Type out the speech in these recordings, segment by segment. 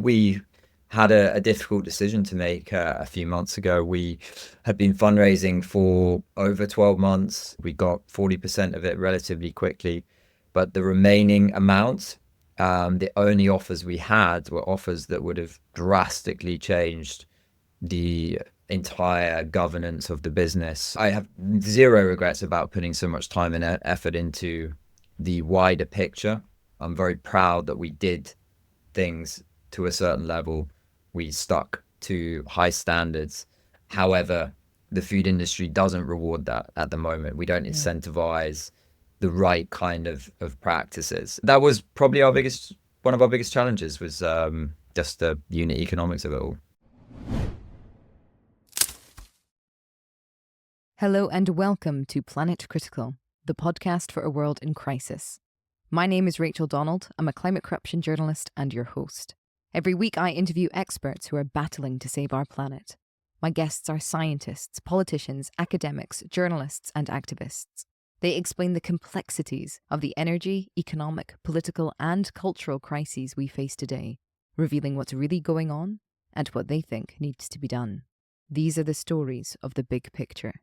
We had a difficult decision to make a few months ago. We had been fundraising for over 12 months. We got 40% of it relatively quickly, but the remaining amount, the only offers we had were offers that would have drastically changed the entire governance of the business. I have zero regrets about putting so much time and effort into the wider picture. I'm very proud that we did things to a certain level. We stuck to high standards. However, the food industry doesn't reward that at the moment. We don't incentivize the right kind of practices. That was probably one of our biggest challenges was just the unit economics of it all. Hello and welcome to Planet Critical, the podcast for a world in crisis. My name is Rachel Donald. I'm a climate corruption journalist and your host. Every week I interview experts who are battling to save our planet. My guests are scientists, politicians, academics, journalists, and activists. They explain the complexities of the energy, economic, political, and cultural crises we face today, revealing what's really going on and what they think needs to be done. These are the stories of the big picture.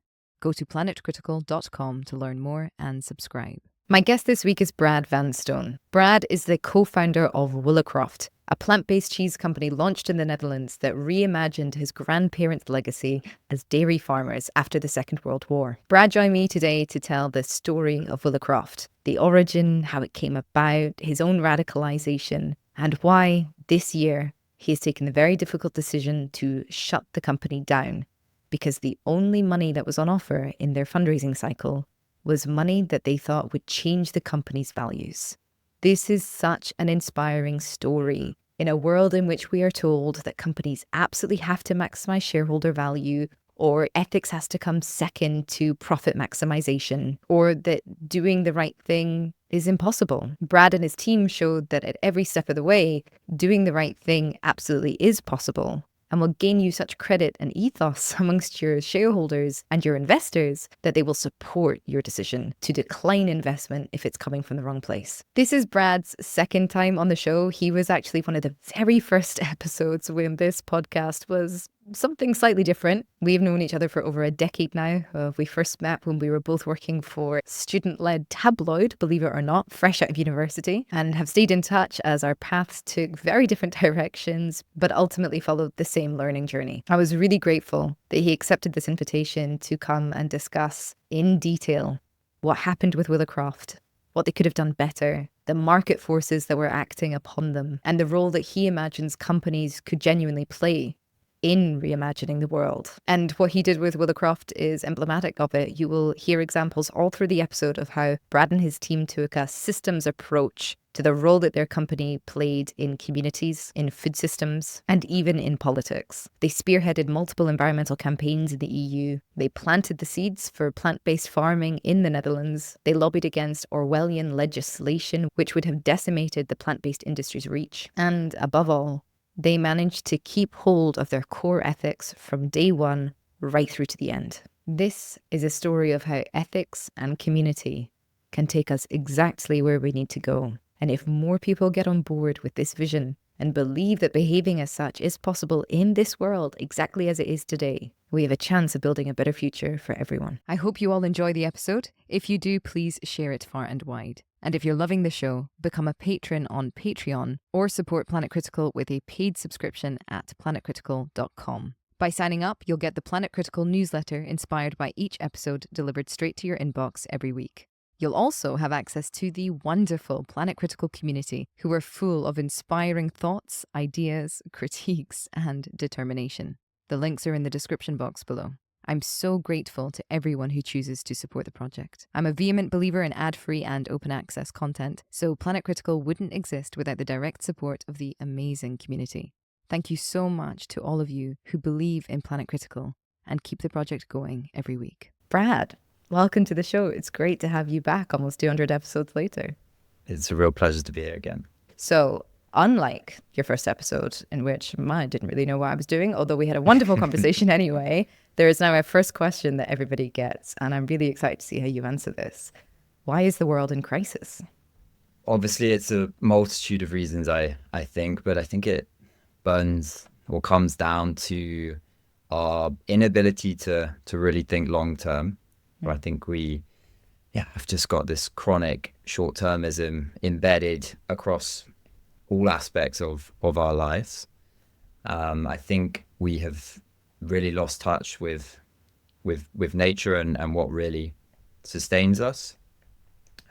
Go to planetcritical.com to learn more and subscribe. My guest this week is Brad Vanstone. Brad is the co-founder of Willicroft, a plant-based cheese company launched in the Netherlands that reimagined his grandparents' legacy as dairy farmers after the Second World War. Brad joined me today to tell the story of Willicroft, the origin, how it came about, his own radicalization, and why this year he has taken the very difficult decision to shut the company down, because the only money that was on offer in their fundraising cycle was money that they thought would change the company's values. This is such an inspiring story in a world in which we are told that companies absolutely have to maximize shareholder value, or ethics has to come second to profit maximization, or that doing the right thing is impossible. Brad and his team showed that at every step of the way, doing the right thing absolutely is possible, and will gain you such credit and ethos amongst your shareholders and your investors that they will support your decision to decline investment if it's coming from the wrong place. This is Brad's second time on the show. He was actually one of the very first episodes when this podcast was something slightly different. We've known each other for over a decade now. We first met when we were both working for student-led tabloid, believe it or not, fresh out of university, and have stayed in touch as our paths took very different directions, but ultimately followed the same learning journey. I was really grateful that he accepted this invitation to come and discuss in detail what happened with Willicroft, what they could have done better, the market forces that were acting upon them, and the role that he imagines companies could genuinely play in reimagining the world. And what he did with Willicroft is emblematic of it. You will hear examples all through the episode of how Brad and his team took a systems approach to the role that their company played in communities, in food systems, and even in politics. They spearheaded multiple environmental campaigns in the EU. They planted the seeds for plant-based farming in the Netherlands. They lobbied against Orwellian legislation, which would have decimated the plant-based industry's reach. And above all, they managed to keep hold of their core ethics from day one right through to the end. This is a story of how ethics and community can take us exactly where we need to go. And if more people get on board with this vision and believe that behaving as such is possible in this world exactly as it is today, we have a chance of building a better future for everyone. I hope you all enjoy the episode. If you do, please share it far and wide. And if you're loving the show, become a patron on Patreon or support Planet Critical with a paid subscription at planetcritical.com. By signing up, you'll get the Planet Critical newsletter inspired by each episode delivered straight to your inbox every week. You'll also have access to the wonderful Planet Critical community, who are full of inspiring thoughts, ideas, critiques, and determination. The links are in the description box below. I'm so grateful to everyone who chooses to support the project. I'm a vehement believer in ad-free and open access content, so Planet Critical wouldn't exist without the direct support of the amazing community. Thank you so much to all of you who believe in Planet Critical and keep the project going every week. Brad, welcome to the show. It's great to have you back almost 200 episodes later. It's a real pleasure to be here again. So, unlike your first episode, in which I didn't really know what I was doing, although we had a wonderful conversation anyway, there is now a first question that everybody gets, and I'm really excited to see how you answer this. Why is the world in crisis? Obviously, it's a multitude of reasons, I think, but I think it burns or comes down to our inability to really think long term. I think we have just got this chronic short-termism embedded across all aspects of our lives. I think we have really lost touch with nature and what really sustains us.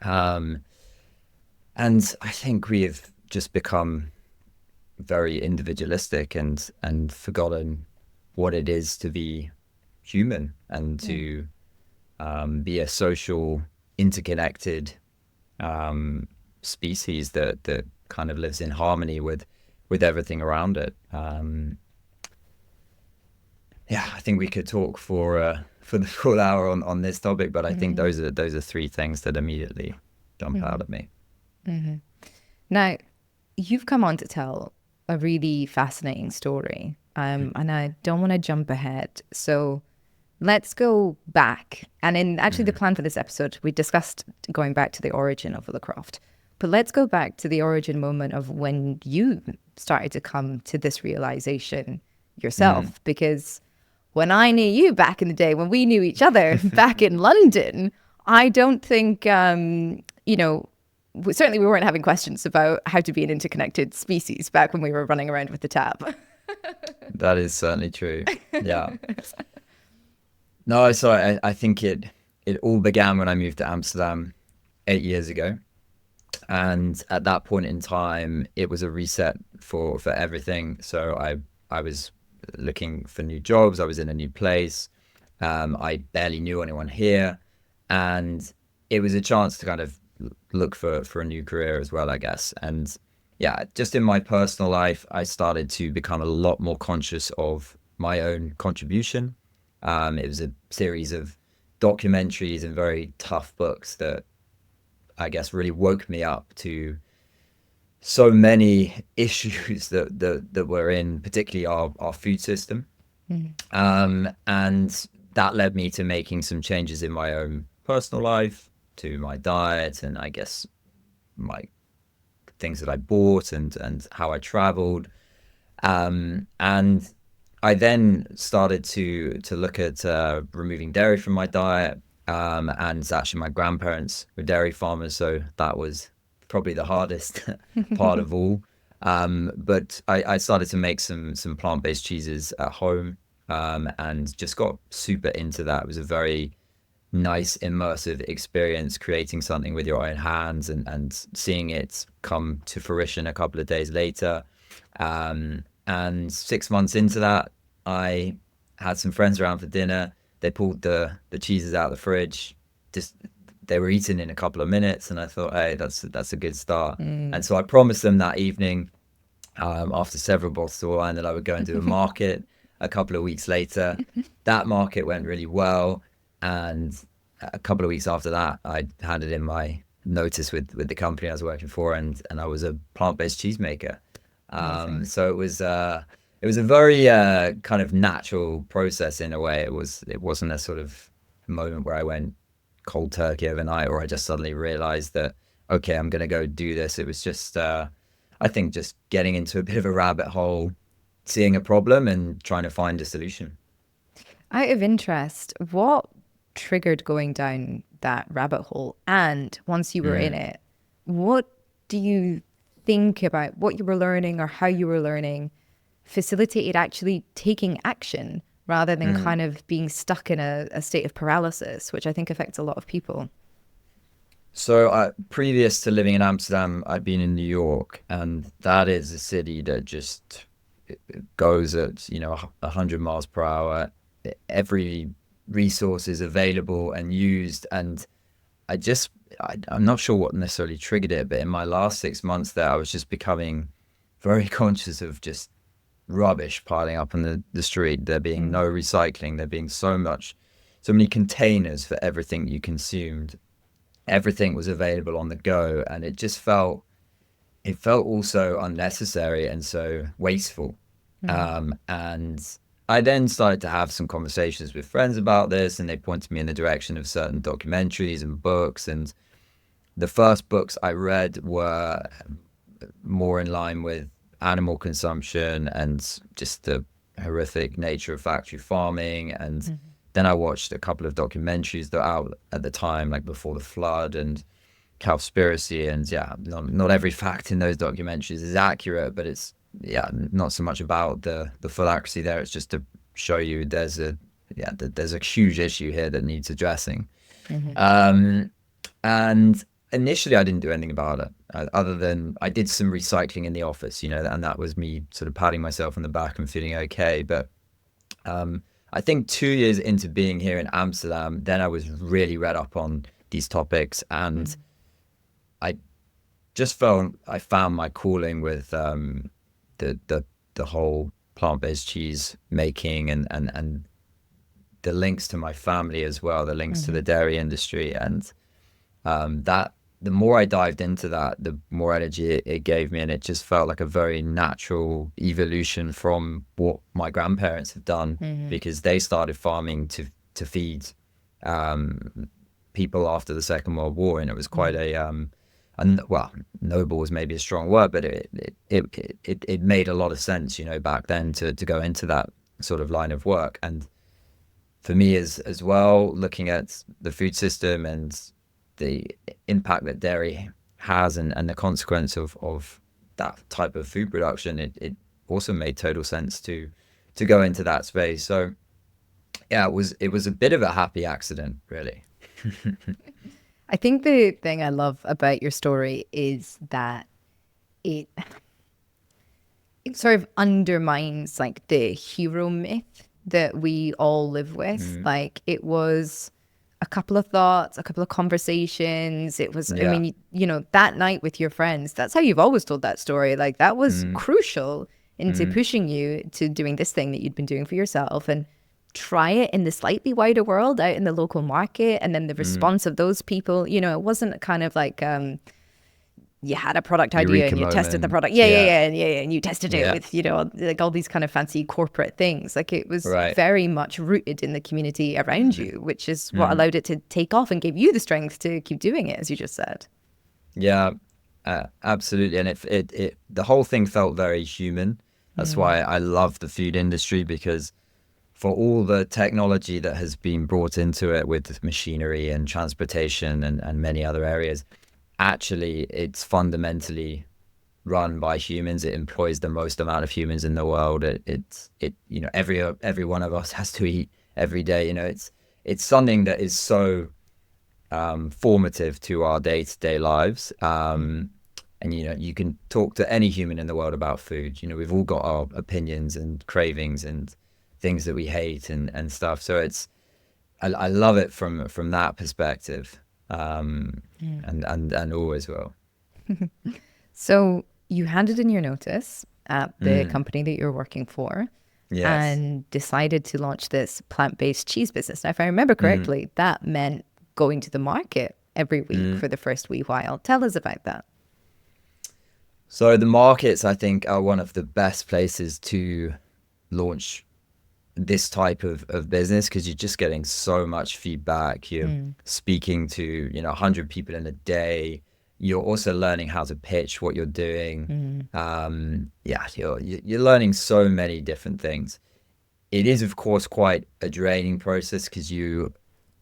And I think we have just become very individualistic and forgotten what it is to be human and to be a social, interconnected species that kind of lives in harmony with everything around it. I think we could talk for the full hour on this topic, but I think those are three things that immediately jump out at me. Now, you've come on to tell a really fascinating story, and I don't want to jump ahead. So let's go back. And in actually the plan for this episode, we discussed going back to the origin of Willicroft. But let's go back to the origin moment of when you started to come to this realization yourself. Because when I knew you back in the day, when we knew each other back in London, I don't think, certainly we weren't having questions about how to be an interconnected species back when we were running around with the tab. That is certainly true. Yeah. No, so I think it all began when I moved to Amsterdam 8 years ago. And at that point in time, it was a reset for everything. So I was looking for new jobs. I was in a new place. I barely knew anyone here. And it was a chance to kind of look for a new career as well, I guess. And just in my personal life, I started to become a lot more conscious of my own contribution. It was a series of documentaries and very tough books that I guess really woke me up to so many issues that were in particularly our food system. And that led me to making some changes in my own personal life, to my diet, and I guess my things that I bought and how I traveled. And I then started to look at removing dairy from my diet. And actually my grandparents were dairy farmers, so that was probably the hardest part of all. But I started to make some plant-based cheeses at home, and just got super into that. It was a very nice, immersive experience, creating something with your own hands and seeing it come to fruition a couple of days later. And 6 months into that, I had some friends around for dinner. They pulled the cheeses out of the fridge. They were eaten in a couple of minutes, and I thought, hey, that's a good start. And so I promised them that evening, after several bottles of wine, that I would go and do a market a couple of weeks later. That market went really well, and a couple of weeks after that, I handed in my notice with the company I was working for, and I was a plant-based cheesemaker. So it was a very kind of natural process in a way. It wasn't a sort of moment where I went cold turkey overnight, or I just suddenly realized that, okay, I'm going to go do this. It was just, I think, just getting into a bit of a rabbit hole, seeing a problem and trying to find a solution. Out of interest, what triggered going down that rabbit hole? And once you were in it, what do you think about what you were learning or how you were learning facilitated actually taking action rather than kind of being stuck in a state of paralysis, which I think affects a lot of people? So previous to living in Amsterdam, I'd been in New York, and that is a city that just it goes at 100 miles per hour. Every resource is available and used, and I'm not sure what necessarily triggered it, but in my last 6 months there, I was just becoming very conscious of just rubbish piling up on the street. There being no recycling, there being so many containers for everything you consumed. Everything was available on the go, and it felt also unnecessary and so wasteful. And I then started to have some conversations with friends about this, and they pointed me in the direction of certain documentaries and books. And the first books I read were more in line with animal consumption and just the horrific nature of factory farming. And then I watched a couple of documentaries that were out at the time, like Before the Flood and Cowspiracy. And yeah, not every fact in those documentaries is accurate, but it's not so much about the full accuracy there. It's just to show you there's a huge issue here that needs addressing. And initially I didn't do anything about it, other than I did some recycling in the office, and that was me sort of patting myself on the back and feeling okay. But I think 2 years into being here in Amsterdam, then I was really read up on these topics, and I just felt I found my calling with the whole plant-based cheese making and the links to my family as well, the links to the dairy industry. And that the more I dived into that, the more energy it gave me, and it just felt like a very natural evolution from what my grandparents have done, because they started farming to feed people after the Second World War, and it was quite well, noble is maybe a strong word, but it made a lot of sense, back then to go into that sort of line of work. And for me as well, looking at the food system and the impact that dairy has and the consequence of that type of food production, it also made total sense to go into that space. So yeah, it was a bit of a happy accident, really. I think the thing I love about your story is that it sort of undermines like the hero myth that we all live with. Like, it was a couple of thoughts, a couple of conversations. It was, I mean, that night with your friends, that's how you've always told that story. Like, that was crucial into pushing you to doing this thing that you'd been doing for yourself, and try it in the slightly wider world out in the local market. And then the response of those people, it wasn't kind of like, you had a product idea Eureka and you tested the moment. product. And you tested it with, like all these kind of fancy corporate things. Like, it was very much rooted in the community around you, which is what allowed it to take off and gave you the strength to keep doing it, as you just said. Yeah, absolutely. And it the whole thing felt very human. That's why I love the food industry, because for all the technology that has been brought into it with machinery and transportation and many other areas, actually it's fundamentally run by humans. It employs the most amount of humans in the world. Every one of us has to eat every day. It's something that is so formative to our day-to-day lives. And you can talk to any human in the world about food. We've all got our opinions and cravings and things that we hate and stuff. So I love it from that perspective. And always will. So you handed in your notice at the company that you're working for, and decided to launch this plant-based cheese business. Now, if I remember correctly, that meant going to the market every week for the first wee while. Tell us about that. So the markets, I think, are one of the best places to launch this type of business, because you're just getting so much feedback. You're speaking to 100 people in a day. You're also learning how to pitch what you're doing. You're learning so many different things. It is, of course, quite a draining process, because you're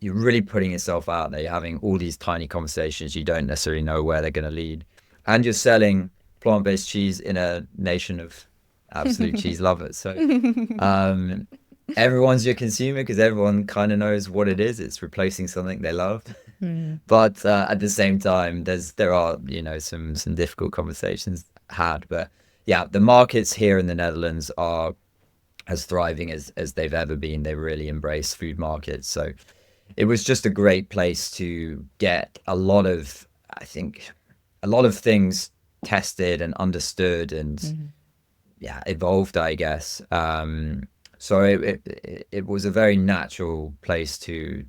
really putting yourself out there. You're having all these tiny conversations. You don't necessarily know where they're going to lead, and you're selling plant-based cheese in a nation of absolute cheese lovers. So everyone's your consumer, because everyone kind of knows what it is. It's replacing something they love. But at the same time, there are some difficult conversations had. But yeah, the markets here in the Netherlands are as thriving as they've ever been. They really embrace food markets. So it was just a great place to get a lot of things tested and understood and evolved, I guess. So it was a very natural place to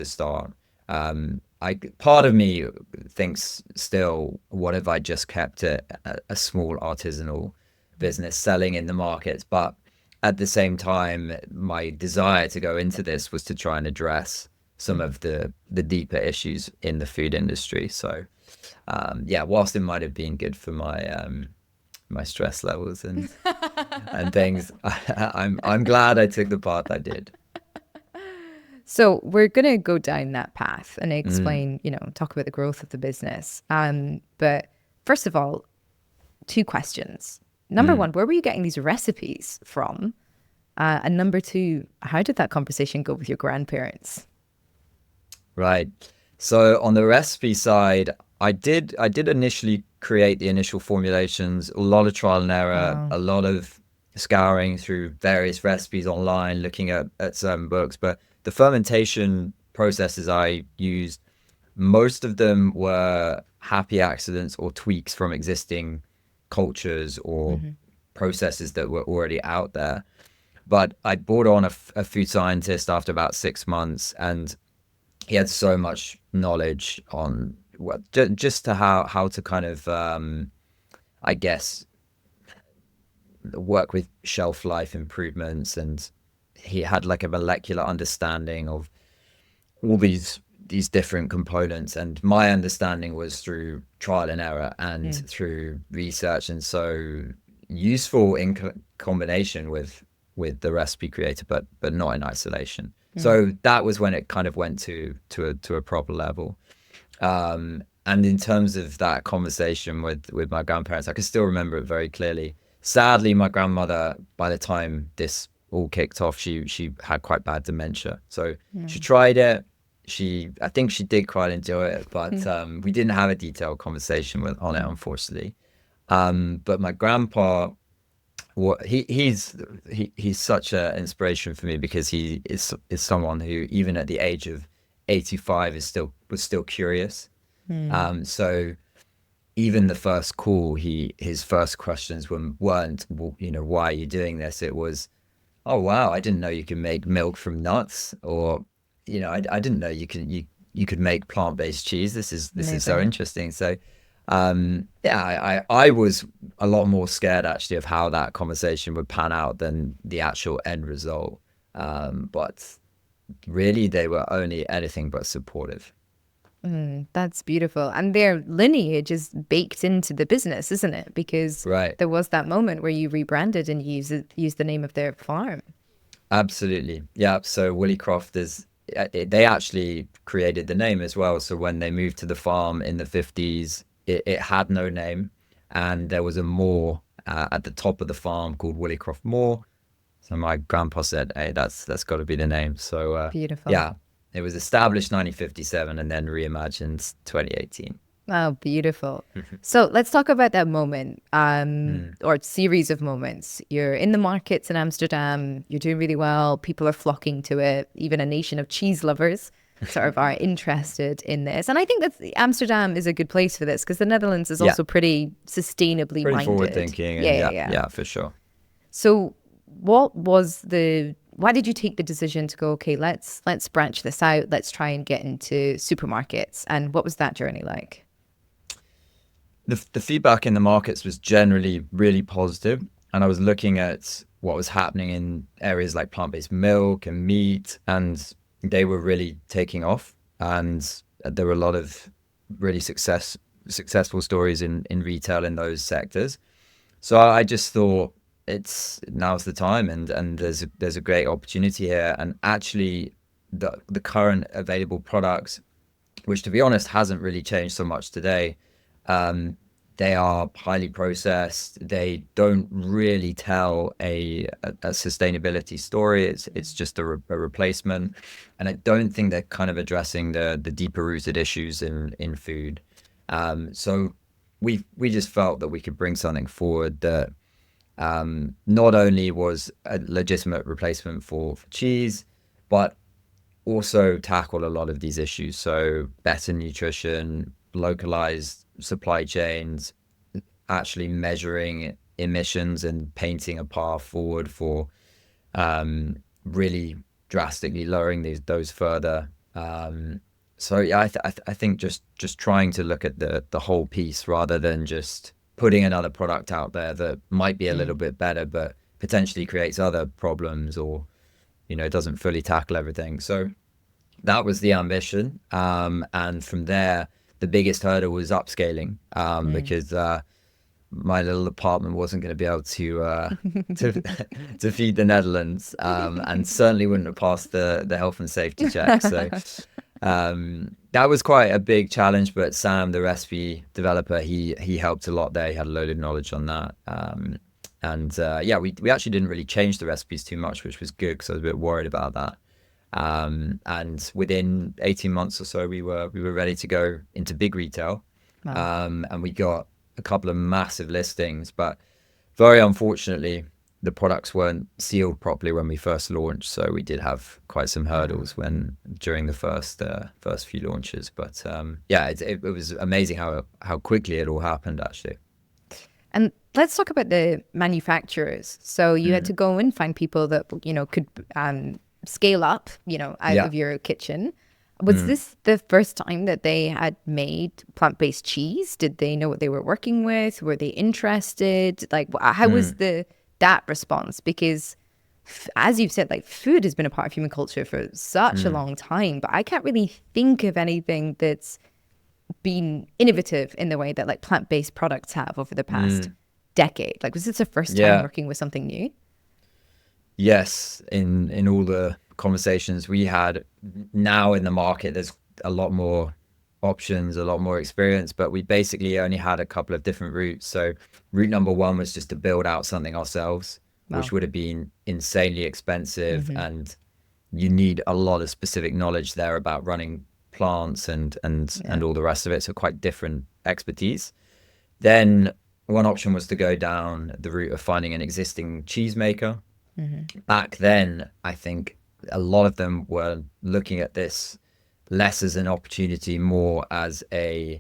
start. Part of me thinks still, what if I just kept it a small artisanal business selling in the markets? But at the same time, my desire to go into this was to try and address some of the deeper issues in the food industry. So whilst it might have been good for my stress levels and things. I'm glad I took the path I did. So we're going to go down that path and explain, talk about the growth of the business. But first of all, two questions. Number one, where were you getting these recipes from? And number two, how did that conversation go with your grandparents? Right. So on the recipe side, I did initially create the initial formulations, a lot of trial and error, a lot of scouring through various recipes online, looking at certain books. But the fermentation processes I used, most of them were happy accidents or tweaks from existing cultures or processes that were already out there. But I brought on a food scientist after about 6 months, and he had so much knowledge on just to how to kind of, I guess, work with shelf life improvements, and he had like a molecular understanding of all these different components, and my understanding was through trial and error and through research, and so useful in combination with the recipe creator, but not in isolation. So that was when it kind of went to a proper level. And in terms of that conversation with my grandparents, I can still remember it very clearly. Sadly, my grandmother, by the time this all kicked off, she had quite bad dementia. So she tried it. I think she did quite enjoy it, but we didn't have a detailed conversation on it, unfortunately. But my grandpa, he's such an inspiration for me, because he is someone who, even at the age of 85, was still curious. So even the first call, his first questions weren't, why are you doing this? It was, oh wow, I didn't know you can make milk from nuts, or I didn't know you could make plant-based cheese. This is so interesting. So I was a lot more scared actually of how that conversation would pan out than the actual end result. But really, they were only anything but supportive. That's beautiful. And their lineage is baked into the business, isn't it? Because there was that moment where you rebranded and used the name of their farm. Absolutely. Yeah. So Willicroft they actually created the name as well. So when they moved to the farm in the 50s, it had no name, and there was a moor at the top of the farm called Willicroft Moor. So my grandpa said, "Hey, that's got to be the name." So beautiful. Yeah, it was established 1957 and then reimagined 2018. Oh, beautiful. So let's talk about that moment, or series of moments. You're in the markets in Amsterdam. You're doing really well. People are flocking to it. Even a nation of cheese lovers sort of are interested in this. And I think that Amsterdam is a good place for this, because the Netherlands is also pretty sustainably minded. Forward thinking. Yeah, for sure. So why did you take the decision to go, okay, let's branch this out. Let's try and get into supermarkets. And what was that journey like? The feedback in the markets was generally really positive, and I was looking at what was happening in areas like plant-based milk and meat, and they were really taking off, and there were a lot of really successful stories in retail in those sectors. So I just thought now's the time, and there's a great opportunity here. And actually the current available products, which to be honest hasn't really changed so much today, they are highly processed. They don't really tell a sustainability story. It's just a replacement, and I don't think they're kind of addressing the deeper rooted issues in food. So we just felt that we could bring something forward that not only was a legitimate replacement for cheese, but also tackle a lot of these issues. So better nutrition, localized supply chains, actually measuring emissions and painting a path forward for really drastically lowering those further. So yeah, I think just trying to look at the whole piece, rather than just putting another product out there that might be a little bit better, but potentially creates other problems, or doesn't fully tackle everything. So that was the ambition, and from there, the biggest hurdle was upscaling, because my little apartment wasn't going to be able to to feed the Netherlands, and certainly wouldn't have passed the health and safety check. So that was quite a big challenge. But Sam, the recipe developer, he helped a lot there. He had a load of knowledge on that. And yeah, we actually didn't really change the recipes too much, which was good because I was a bit worried about that. And within 18 months or so, we were ready to go into big retail. Wow. And we got a couple of massive listings, but very unfortunately, the products weren't sealed properly when we first launched. So we did have quite some hurdles during the first few launches. But yeah, it was amazing how quickly it all happened, actually. And let's talk about the manufacturers. So you had to go and find people that, could scale up, out of your kitchen. Was this the first time that they had made plant-based cheese? Did they know what they were working with? Were they interested? Like, how was that response? Because as you've said, like, food has been a part of human culture for such a long time, but I can't really think of anything that's been innovative in the way that like plant-based products have over the past decade. Like, was this the first time working with something new? Yes, in all the conversations we had, now in the market, there's a lot more options, a lot more experience, but we basically only had a couple of different routes. So route number one was just to build out something ourselves, which would have been insanely expensive, and you need a lot of specific knowledge there about running plants and all the rest of it. So quite different expertise. Then one option was to go down the route of finding an existing cheesemaker. Back then, I think a lot of them were looking at this less as an opportunity, more as a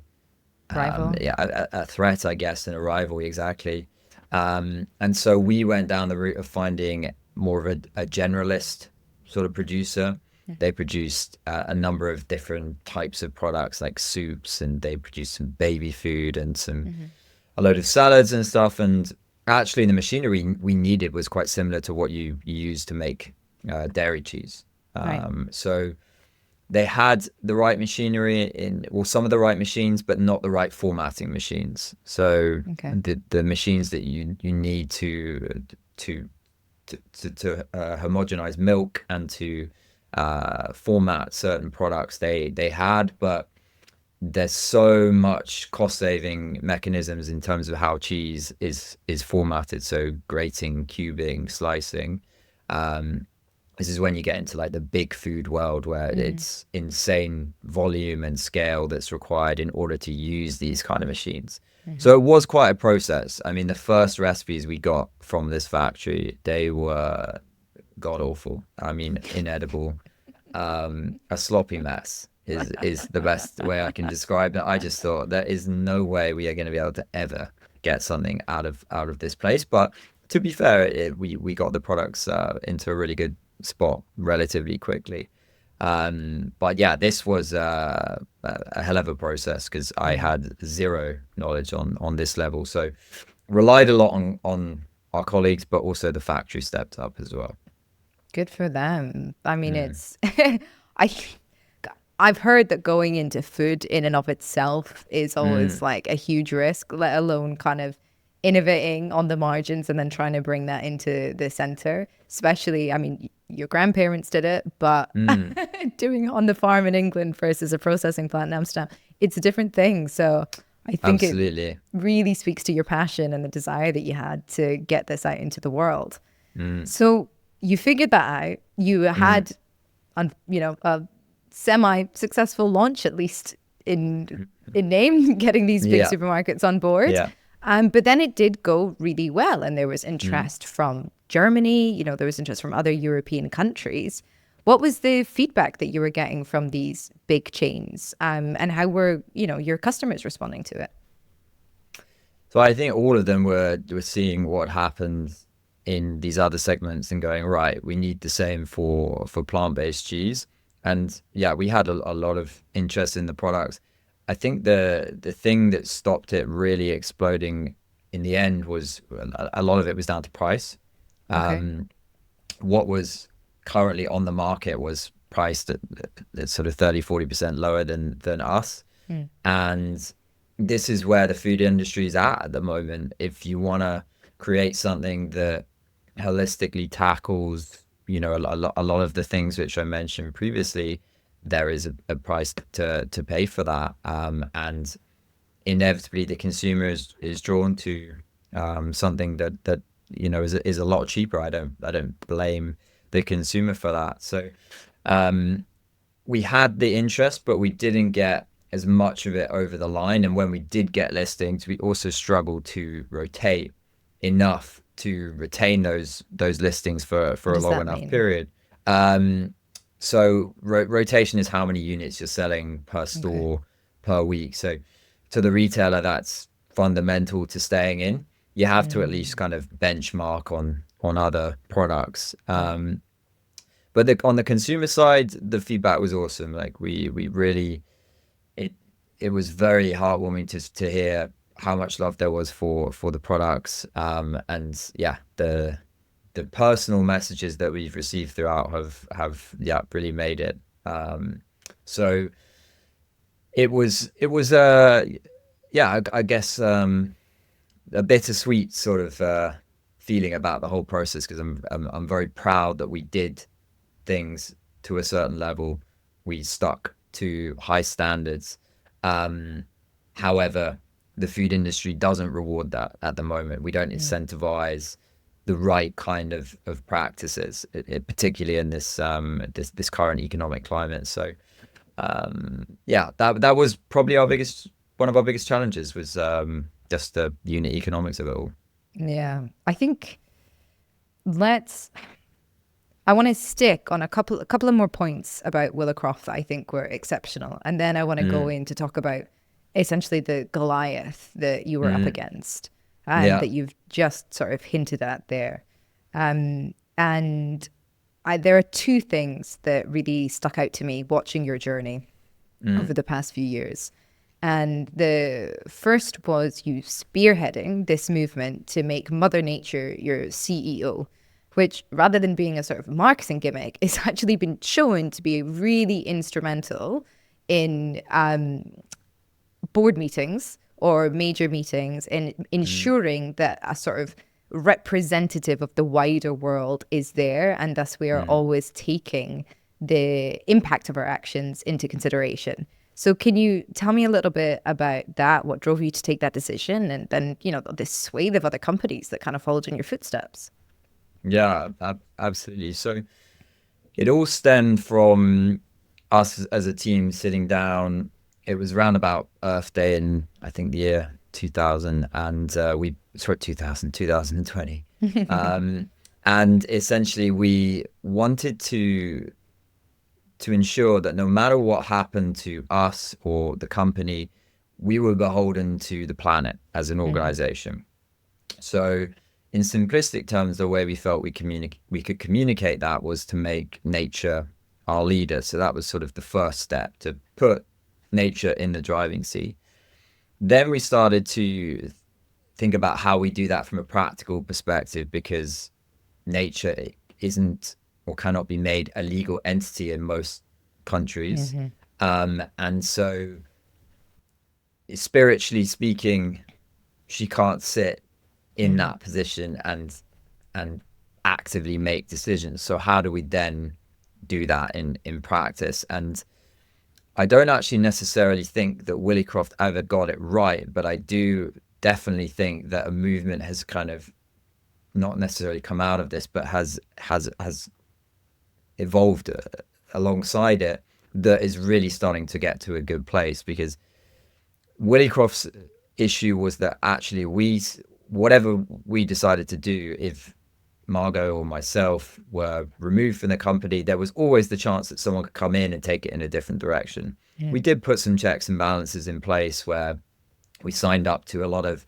Rival? a threat, I guess, and a rival, exactly. And so we went down the route of finding more of a generalist sort of producer. They produced a number of different types of products like soups, and they produced some baby food and a load of salads and stuff. And actually, the machinery we needed was quite similar to what you use to make dairy cheese. So they had the right machinery some of the right machines, but not the right formatting machines. So the machines that you need to homogenize milk and to format certain products, they had, but there's so much cost saving mechanisms in terms of how cheese is formatted. So grating, cubing, slicing. This is when you get into like the big food world where it's insane volume and scale that's required in order to use these kind of machines. So it was quite a process. I mean, the first recipes we got from this factory, they were god awful. I mean, inedible. A sloppy mess is the best way I can describe it. I just thought there is no way we are going to be able to ever get something out of this place. But to be fair, we got the products into a really good spot relatively quickly. But yeah, this was a hell of a process because I had zero knowledge on this level. So relied a lot on our colleagues, but also the factory stepped up as well. Good for them. I mean, it's I've heard that going into food in and of itself is always like a huge risk, let alone kind of innovating on the margins and then trying to bring that into the center. Especially, I mean, your grandparents did it, but doing it on the farm in England versus a processing plant in Amsterdam, it's a different thing. So I think it really speaks to your passion and the desire that you had to get this out into the world. So you figured that out. You had, a semi-successful launch, at least in name, getting these big supermarkets on board. But then it did go really well, and there was interest from Germany. There was interest from other European countries. What was the feedback that you were getting from these big chains, and how were your customers responding to it? So I think all of them were seeing what happened in these other segments and going, right, we need the same for plant-based cheese. And yeah, we had a lot of interest in the products. I think the thing that stopped it really exploding in the end was a lot of it was down to price. What was currently on the market was priced at sort of 30-40% lower than us. And this is where the food industry is at the moment. If you want to create something that holistically tackles, a lot of the things which I mentioned previously, there is a price to pay for that. And inevitably the consumer is drawn to something that is a lot cheaper. I don't blame the consumer for that. So we had the interest, but we didn't get as much of it over the line. And when we did get listings, we also struggled to rotate enough to retain those listings What for a does long that enough mean? period. So rotation is how many units you're selling per Okay. store per week. So to the retailer, that's fundamental to staying in. You have to at least Mm, kind of benchmark on other products. yeah. But on the consumer side, the feedback was awesome. Like we really, it it was very heartwarming to hear how much love there was for the products. And yeah, the personal messages that we've received throughout have yeah really made it. So it was yeah, I guess a bittersweet sort of feeling about the whole process, because I'm very proud that we did things to a certain level. We stuck to high standards. Um, However, the food industry doesn't reward that at the moment. We don't Mm. incentivize the right kind of practices, particularly in this current economic climate. So yeah, that was probably one of our biggest challenges was just the unit economics of it all. Yeah. I think let's I want to stick on a couple of more points about Willicroft that I think were exceptional. And then I want to go Mm, in to talk about essentially the Goliath that you were up mm, against and yeah. that you've just sort of hinted at there. And there are two things that really stuck out to me watching your journey Mm, over the past few years. And the first was you spearheading this movement to make Mother Nature your CEO, which rather than being a sort of marketing gimmick, is actually been shown to be really instrumental in board meetings or major meetings in mm, ensuring that a sort of representative of the wider world is there, and thus we are mm. always taking the impact of our actions into consideration. So can you tell me a little bit about that? What drove you to take that decision? And then, this swathe of other companies that kind of followed in your footsteps. Yeah, absolutely. So it all stemmed from us as a team sitting down. It was around about Earth Day in, I think, the year 2000, and we sorry 2020. And essentially we wanted to ensure that no matter what happened to us or the company, we were beholden to the planet as an Mm, organization. So, in simplistic terms, the way we felt we could communicate that was to make nature our leader. So that was sort of the first step, to put nature in the driving seat. Then we started to think about how we do that from a practical perspective, because nature isn't or cannot be made a legal entity in most countries. mhm, And so, spiritually speaking, she can't sit in mhm, that position and actively make decisions. So how do we then do that in practice? And I don't actually necessarily think that Willicroft ever got it right, but I do definitely think that a movement has kind of not necessarily come out of this, but has evolved alongside it, that is really starting to get to a good place. Because Willicroft's issue was that actually whatever we decided to do, if Margot or myself were removed from the company, there was always the chance that someone could come in and take it in a different direction. We mm, did put some checks and balances in place where we signed up to a lot of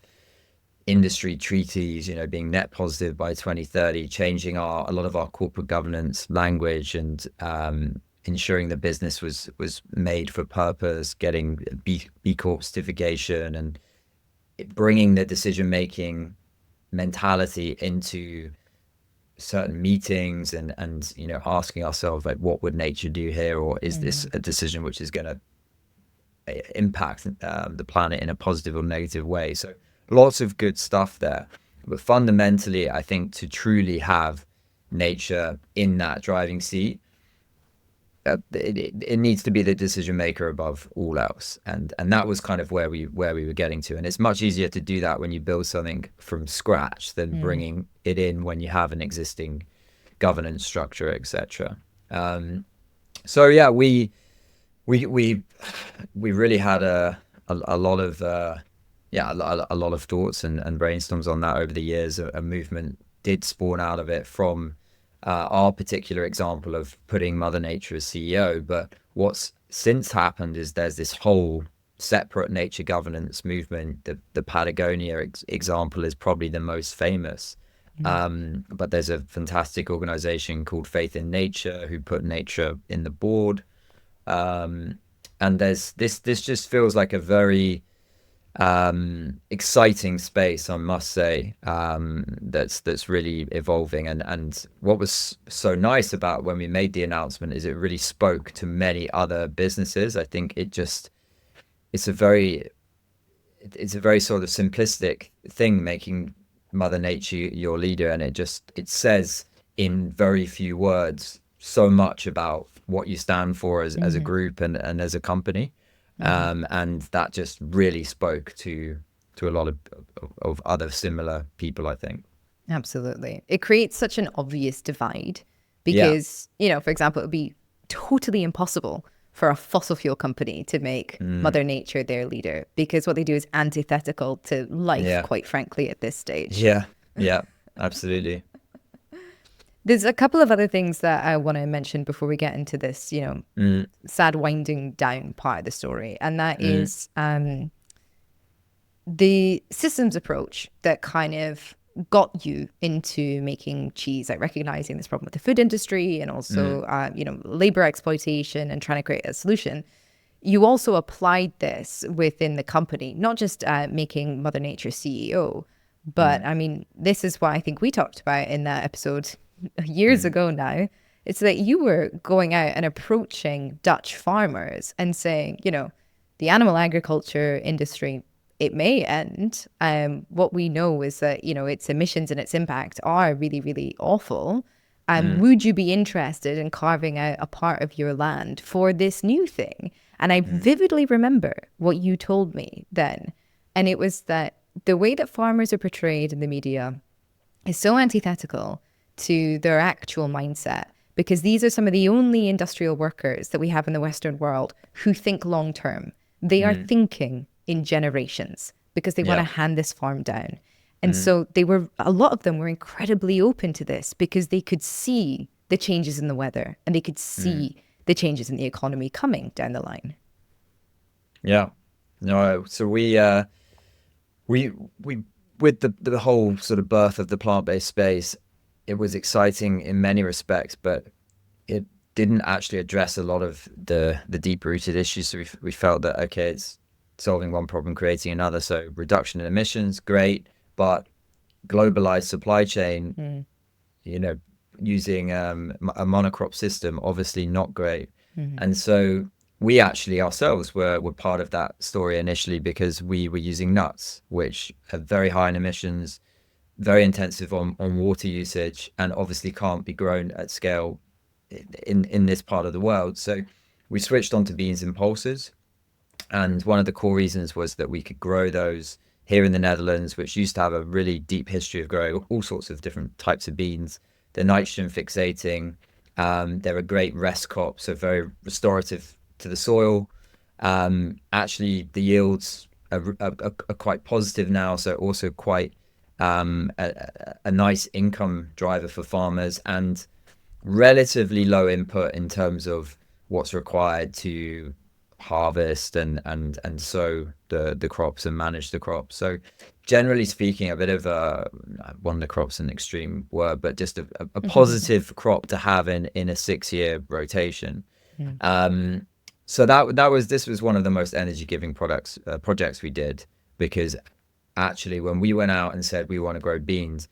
industry treaties, being net positive by 2030, changing a lot of our corporate governance language, and ensuring the business was made for purpose, getting B Corp certification, and bringing the decision making mentality into certain meetings, and asking ourselves, like, what would nature do here, or is this mhm. a decision which is going to impact the planet in a positive or negative way. So lots of good stuff there. But fundamentally, I think to truly have nature in that driving seat, it needs to be the decision maker above all else, and that was kind of where we were getting to. And it's much easier to do that when you build something from scratch than bringing it in when you have an existing governance structure, etc. So yeah, we really had a lot of a lot of thoughts and brainstorms on that over the years. A movement did spawn out of it from our particular example of putting Mother Nature as CEO. But what's since happened is there's this whole separate nature governance movement. The Patagonia example is probably the most famous. But there's a fantastic organization called Faith in Nature who put nature in the board. And there's this just feels like a very exciting space, I must say, that's really evolving. And what was so nice about when we made the announcement is it really spoke to many other businesses. I think it's a very sort of simplistic thing, making Mother Nature your leader, and it says in very few words so much about what you stand for as a group and as a company. And that just really spoke to a lot of other similar people, I think. Absolutely. It creates such an obvious divide because, for example, it would be totally impossible for a fossil fuel company to make Mother Nature their leader, because what they do is antithetical to life, quite frankly, at this stage. Yeah, absolutely. There's a couple of other things that I want to mention before we get into this, sad winding down part of the story. And that is the systems approach that kind of got you into making cheese, like recognizing this problem with the food industry and also, labor exploitation and trying to create a solution. You also applied this within the company, not just making Mother Nature CEO, but I mean, this is what I think we talked about in that episode years ago now. It's that you were going out and approaching Dutch farmers and saying, the animal agriculture industry, it may end. What we know is that, its emissions and its impact are really, really awful. Would you be interested in carving out a part of your land for this new thing? And I vividly remember what you told me then. And it was that the way that farmers are portrayed in the media is so antithetical to their actual mindset, because these are some of the only industrial workers that we have in the Western world who think long term. They are thinking in generations because they want to hand this farm down. And so a lot of them were incredibly open to this because they could see the changes in the weather and they could see the changes in the economy coming down the line. Yeah. No, so we with the whole sort of birth of the plant-based space, it was exciting in many respects, but it didn't actually address a lot of the deep-rooted issues. So we felt that, okay, it's solving one problem, creating another. So reduction in emissions, great, but globalized supply chain, using a monocrop system, obviously not great. And so we actually ourselves were part of that story initially because we were using nuts, which have very high in emissions, very intensive on water usage, and obviously can't be grown at scale in this part of the world. So we switched on to beans and pulses. And one of the core reasons was that we could grow those here in the Netherlands, which used to have a really deep history of growing all sorts of different types of beans. They're nitrogen fixating. They're a great rest crop, so very restorative to the soil. Actually, the yields are quite positive now, so also quite a nice income driver for farmers, and relatively low input in terms of what's required to harvest and sow the crops and manage the crops. So generally speaking, a bit of the crop's an extreme word, but just a positive crop to have in a 6-year rotation. So this was one of the most energy giving projects we did, because actually when we went out and said we want to grow beans,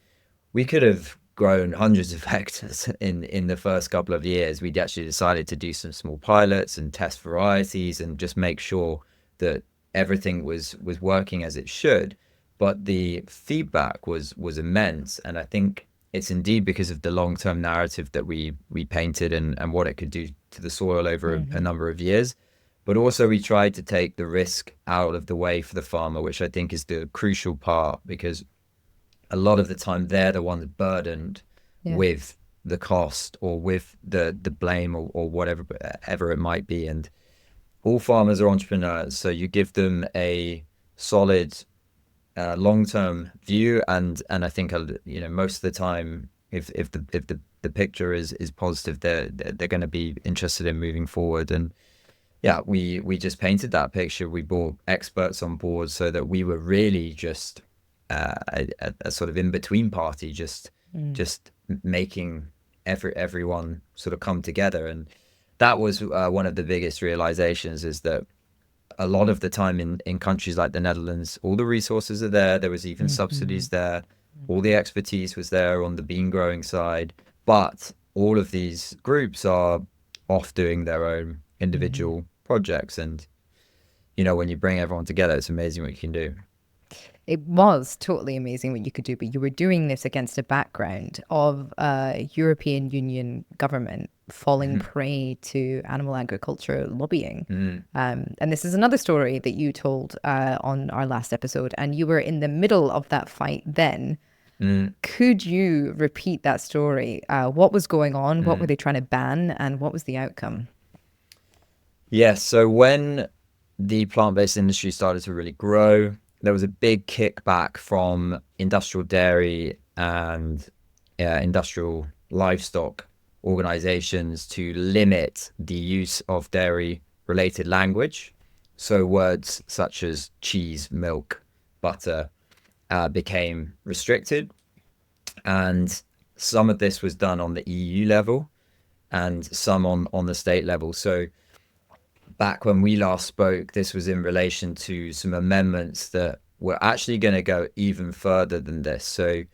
we could have grown hundreds of hectares in the first couple of years. We'd actually decided to do some small pilots and test varieties and just make sure that everything was working as it should, but the feedback was immense. And I think it's indeed because of the long-term narrative that we painted, and what it could do to the soil over a number of years. But also we tried to take the risk out of the way for the farmer, which I think is the crucial part, because a lot of the time they're the ones burdened with the cost, or with the blame, or whatever ever it might be. And all farmers are entrepreneurs, so you give them a solid long-term view, and I think most of the time, if the picture is positive, they're going to be interested in moving forward. And yeah, we just painted that picture. We brought experts on board so that we were really just a sort of in-between party, just making everyone sort of come together. And that was one of the biggest realizations, is that a lot of the time in countries like the Netherlands, all the resources are there. There was even subsidies there. All the expertise was there on the bean growing side. But all of these groups are off doing their own individual projects. And, when you bring everyone together, it's amazing what you can do. It was totally amazing what you could do, but you were doing this against a background of European Union government falling prey to animal agriculture lobbying. And this is another story that you told on our last episode, and you were in the middle of that fight then. Could you repeat that story? What was going on? What were they trying to ban? And what was the outcome? Yes. So when the plant-based industry started to really grow, there was a big kickback from industrial dairy and industrial livestock organizations to limit the use of dairy-related language. So words such as cheese, milk, butter became restricted. And some of this was done on the EU level and some on the state level. So back when we last spoke, this was in relation to some amendments that were actually going to go even further than this. So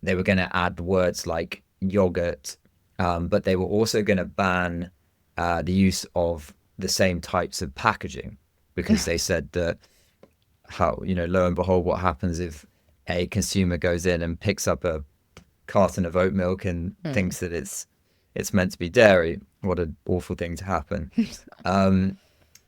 they were going to add words like yogurt, but they were also going to ban the use of the same types of packaging, because they said that lo and behold, what happens if a consumer goes in and picks up a carton of oat milk and thinks that it's meant to be dairy? What an awful thing to happen.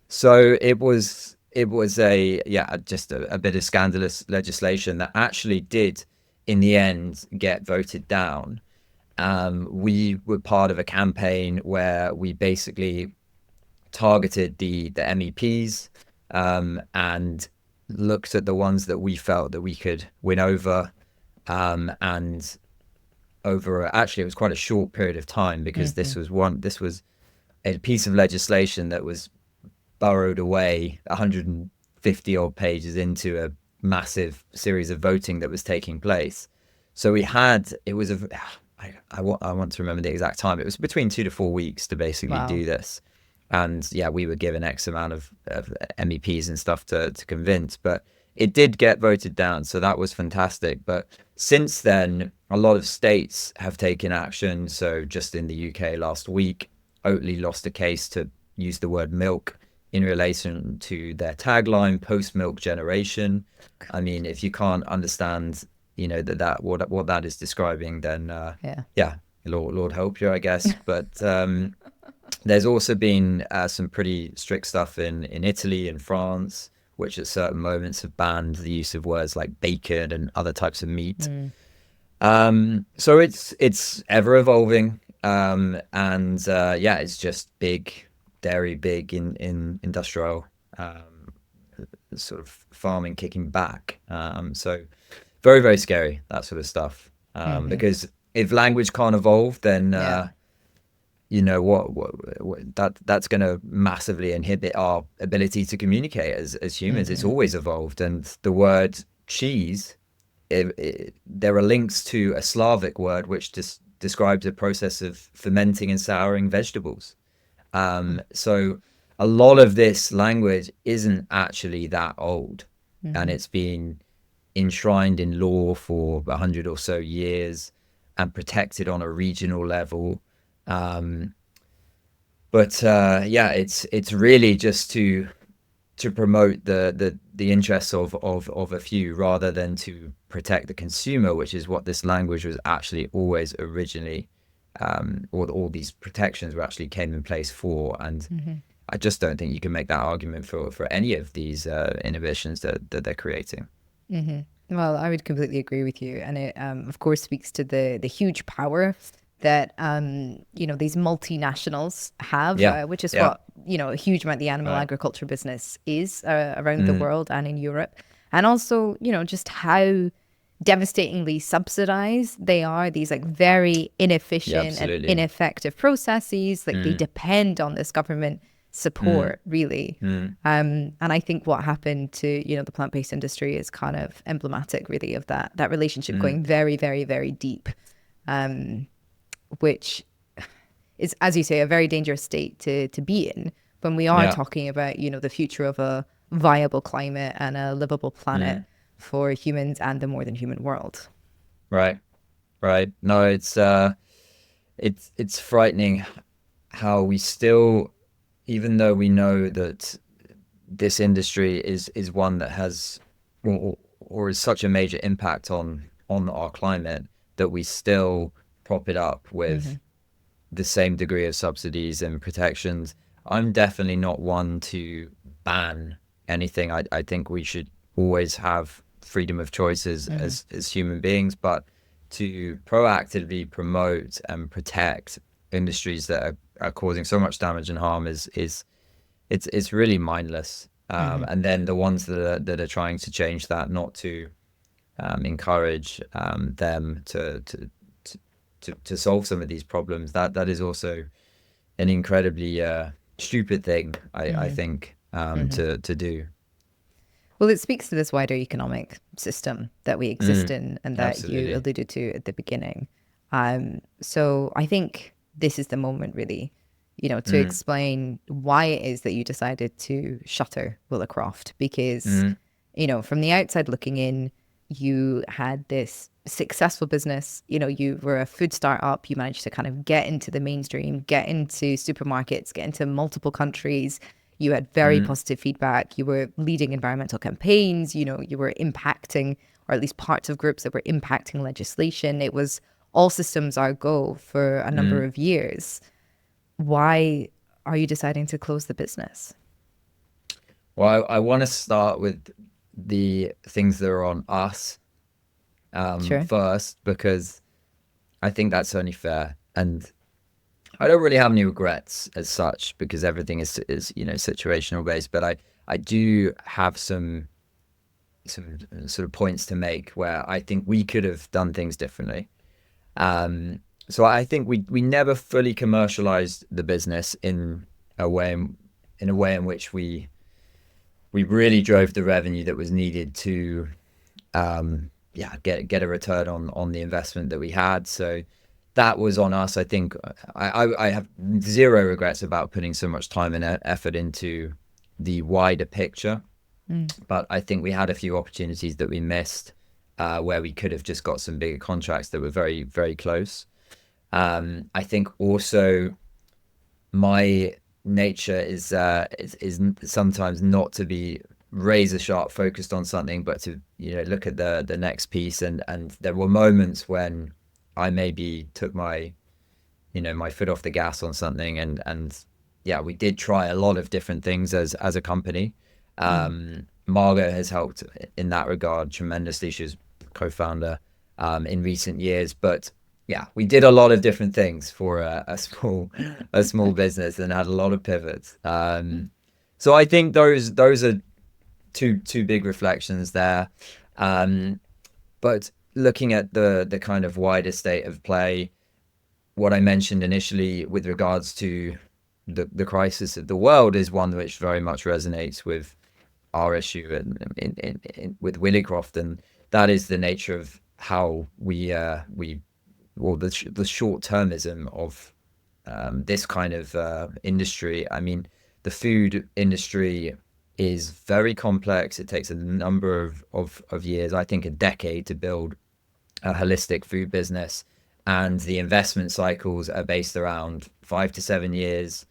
So it was just a bit of scandalous legislation that actually did in the end get voted down. We were part of a campaign where we basically targeted the MEPs and looked at the ones that we felt that we could win over, and over actually it was quite a short period of time, because this was a piece of legislation that was burrowed away 150 odd pages into a massive series of voting that was taking place. So I want to remember the exact time. It was between 2 to 4 weeks to basically do this. And yeah, we were given X amount of MEPs and stuff to convince, but it did get voted down. So that was fantastic. But since then, a lot of states have taken action. So just in the UK last week, Oatly lost a case to use the word milk in relation to their tagline, post-milk generation. I mean, if you can't understand, what that is describing, then Lord help you, I guess. But there's also been some pretty strict stuff in Italy and France, which at certain moments have banned the use of words like bacon and other types of meat. So it's ever evolving, it's just big in industrial sort of farming kicking back. So very, very scary, that sort of stuff. Because if language can't evolve, then that's going to massively inhibit our ability to communicate as humans. It's always evolved. And the word cheese, there are links to a Slavic word which describes a process of fermenting and souring vegetables. So a lot of this language isn't actually that old, and it's been enshrined in law for 100 or so years and protected on a regional level. It's really just to to promote the interests of a few rather than to protect the consumer, which is what this language was actually always originally, or all these protections were actually came in place for. And I just don't think you can make that argument for any of these innovations that they're creating. Well, I would completely agree with you, and it, of course, speaks to the huge power that these multinationals have, Yeah, which is yeah, what a huge amount of the animal right. agriculture business is around the world and in Europe, and also just how devastatingly subsidized they are. These like very Yeah, inefficient and absolutely. ineffective processes. Like they depend on this government support, really. And I think what happened to the plant-based industry is kind of emblematic, really, of that relationship going very, very, very deep, which is, as you say, a very dangerous state to be in when we are Yeah. talking about the future of a viable climate and a livable planet for humans and the more than human world. Right. Right. No, it's frightening how we still, even though we know that this industry is one that has or is such a major impact on our climate, that we still prop it up with the same degree of subsidies and protections. I'm definitely not one to ban anything. I think we should always have freedom of choices as human beings, but to proactively promote and protect industries that are causing so much damage and harm is it's really mindless. And then the ones that are trying to change that, not to encourage them to solve some of these problems, that is also an incredibly stupid thing, I think, to do. Well, it speaks to this wider economic system that we exist in and that you Absolutely. alluded to at the beginning. So I think this is the moment, really, to explain why it is that you decided to shutter Willicroft. Because, from the outside looking in, you had this successful business. You were a food startup. You managed to kind of get into the mainstream, get into supermarkets, get into multiple countries. You had very positive feedback. You were leading environmental campaigns. You were impacting, or at least parts of groups that were impacting legislation. It was all systems are go for a number of years. Why are you deciding to close the business? Well, I want to start with the things that are on us Sure. first, because I think that's only fair. And I don't really have any regrets as such, because everything is situational based. But I do have some sort of points to make where I think we could have done things differently. So I think we never fully commercialized the business in a way in which we really drove the revenue that was needed to get a return on the investment that we had. So that was on us. I think I have zero regrets about putting so much time and effort into the wider picture. But I think we had a few opportunities that we missed, where we could have just got some bigger contracts that were very, very close. I think also my nature is sometimes not to be razor sharp focused on something, but to look at the next piece. And there were moments when I maybe took my foot off the gas on something, and yeah, we did try a lot of different things as a company. Margot has helped in that regard tremendously. She's co-founder in recent years, but yeah, we did a lot of different things for a small business, and had a lot of pivots. So I think those are two big reflections there. But looking at the kind of wider state of play, what I mentioned initially with regards to the crisis of the world is one which very much resonates with our issue with Willicroft, and that is the nature of how the short-termism of this kind of industry. I mean, the food industry is very complex. It takes a number of years, I think a decade, to build a holistic food business, and the investment cycles are based around 5 to 7 years.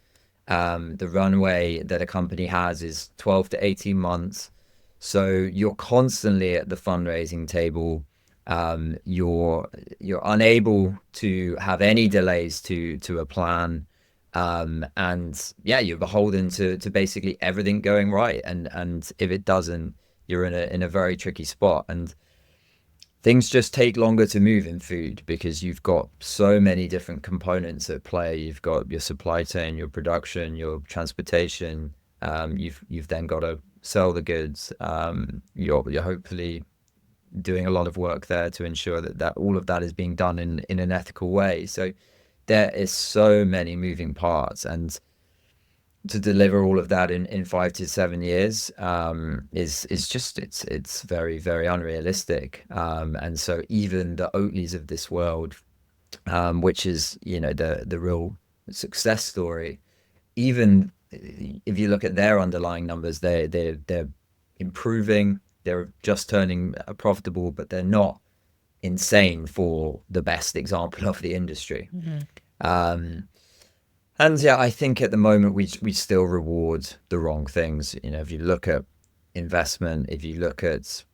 The runway that a company has is 12 to 18 months. So you're constantly at the fundraising table. You're unable to have any delays to a plan. And yeah, you're beholden to basically everything going right. And if it doesn't, you're in a very tricky spot. And things just take longer to move in food because you've got so many different components at play. You've got your supply chain, your production, your transportation. You've then got to sell the goods. You're hopefully doing a lot of work there to ensure that all of that is being done in an ethical way. So there is so many moving parts, and to deliver all of that in 5 to 7 years is just it's very, very unrealistic. And so even the Oatleys of this world, which is the real success story, even if you look at their underlying numbers, they're improving. They're just turning profitable, but they're not insane for the best example of the industry. Um, and yeah, I think at the moment we still reward the wrong things. If you look at investment, if you look at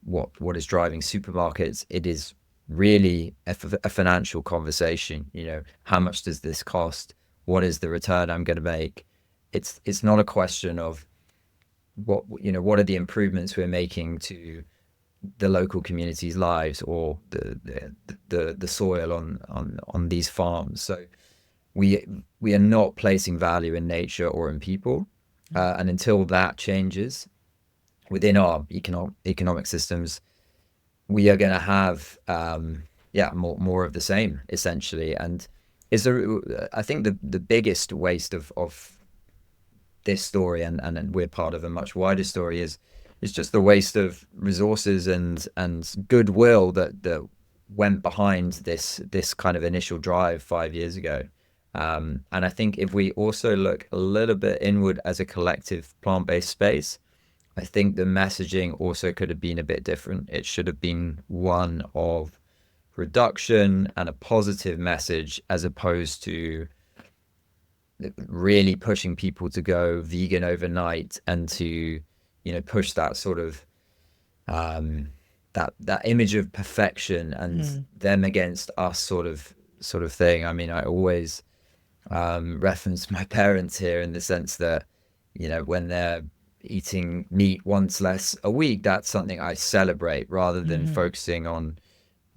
what is driving supermarkets, it is really a financial conversation. How much does this cost? What is the return I'm going to make? It's not a question of what are the improvements we're making to the local community's lives or the soil on these farms. So we are not placing value in nature or in people, and until that changes within our economic systems, we are going to have more of the same essentially. And I think the biggest waste of this story, and we're part of a much wider story, is just the waste of resources and goodwill that went behind this kind of initial drive 5 years ago. And I think if we also look a little bit inward as a collective plant-based space, I think the messaging also could have been a bit different. It should have been one of reduction and a positive message, as opposed to really pushing people to go vegan overnight and to push that sort of that image of perfection and them against us sort of thing. I mean, I always reference my parents here in the sense that when they're eating meat once less a week, that's something I celebrate, rather than focusing on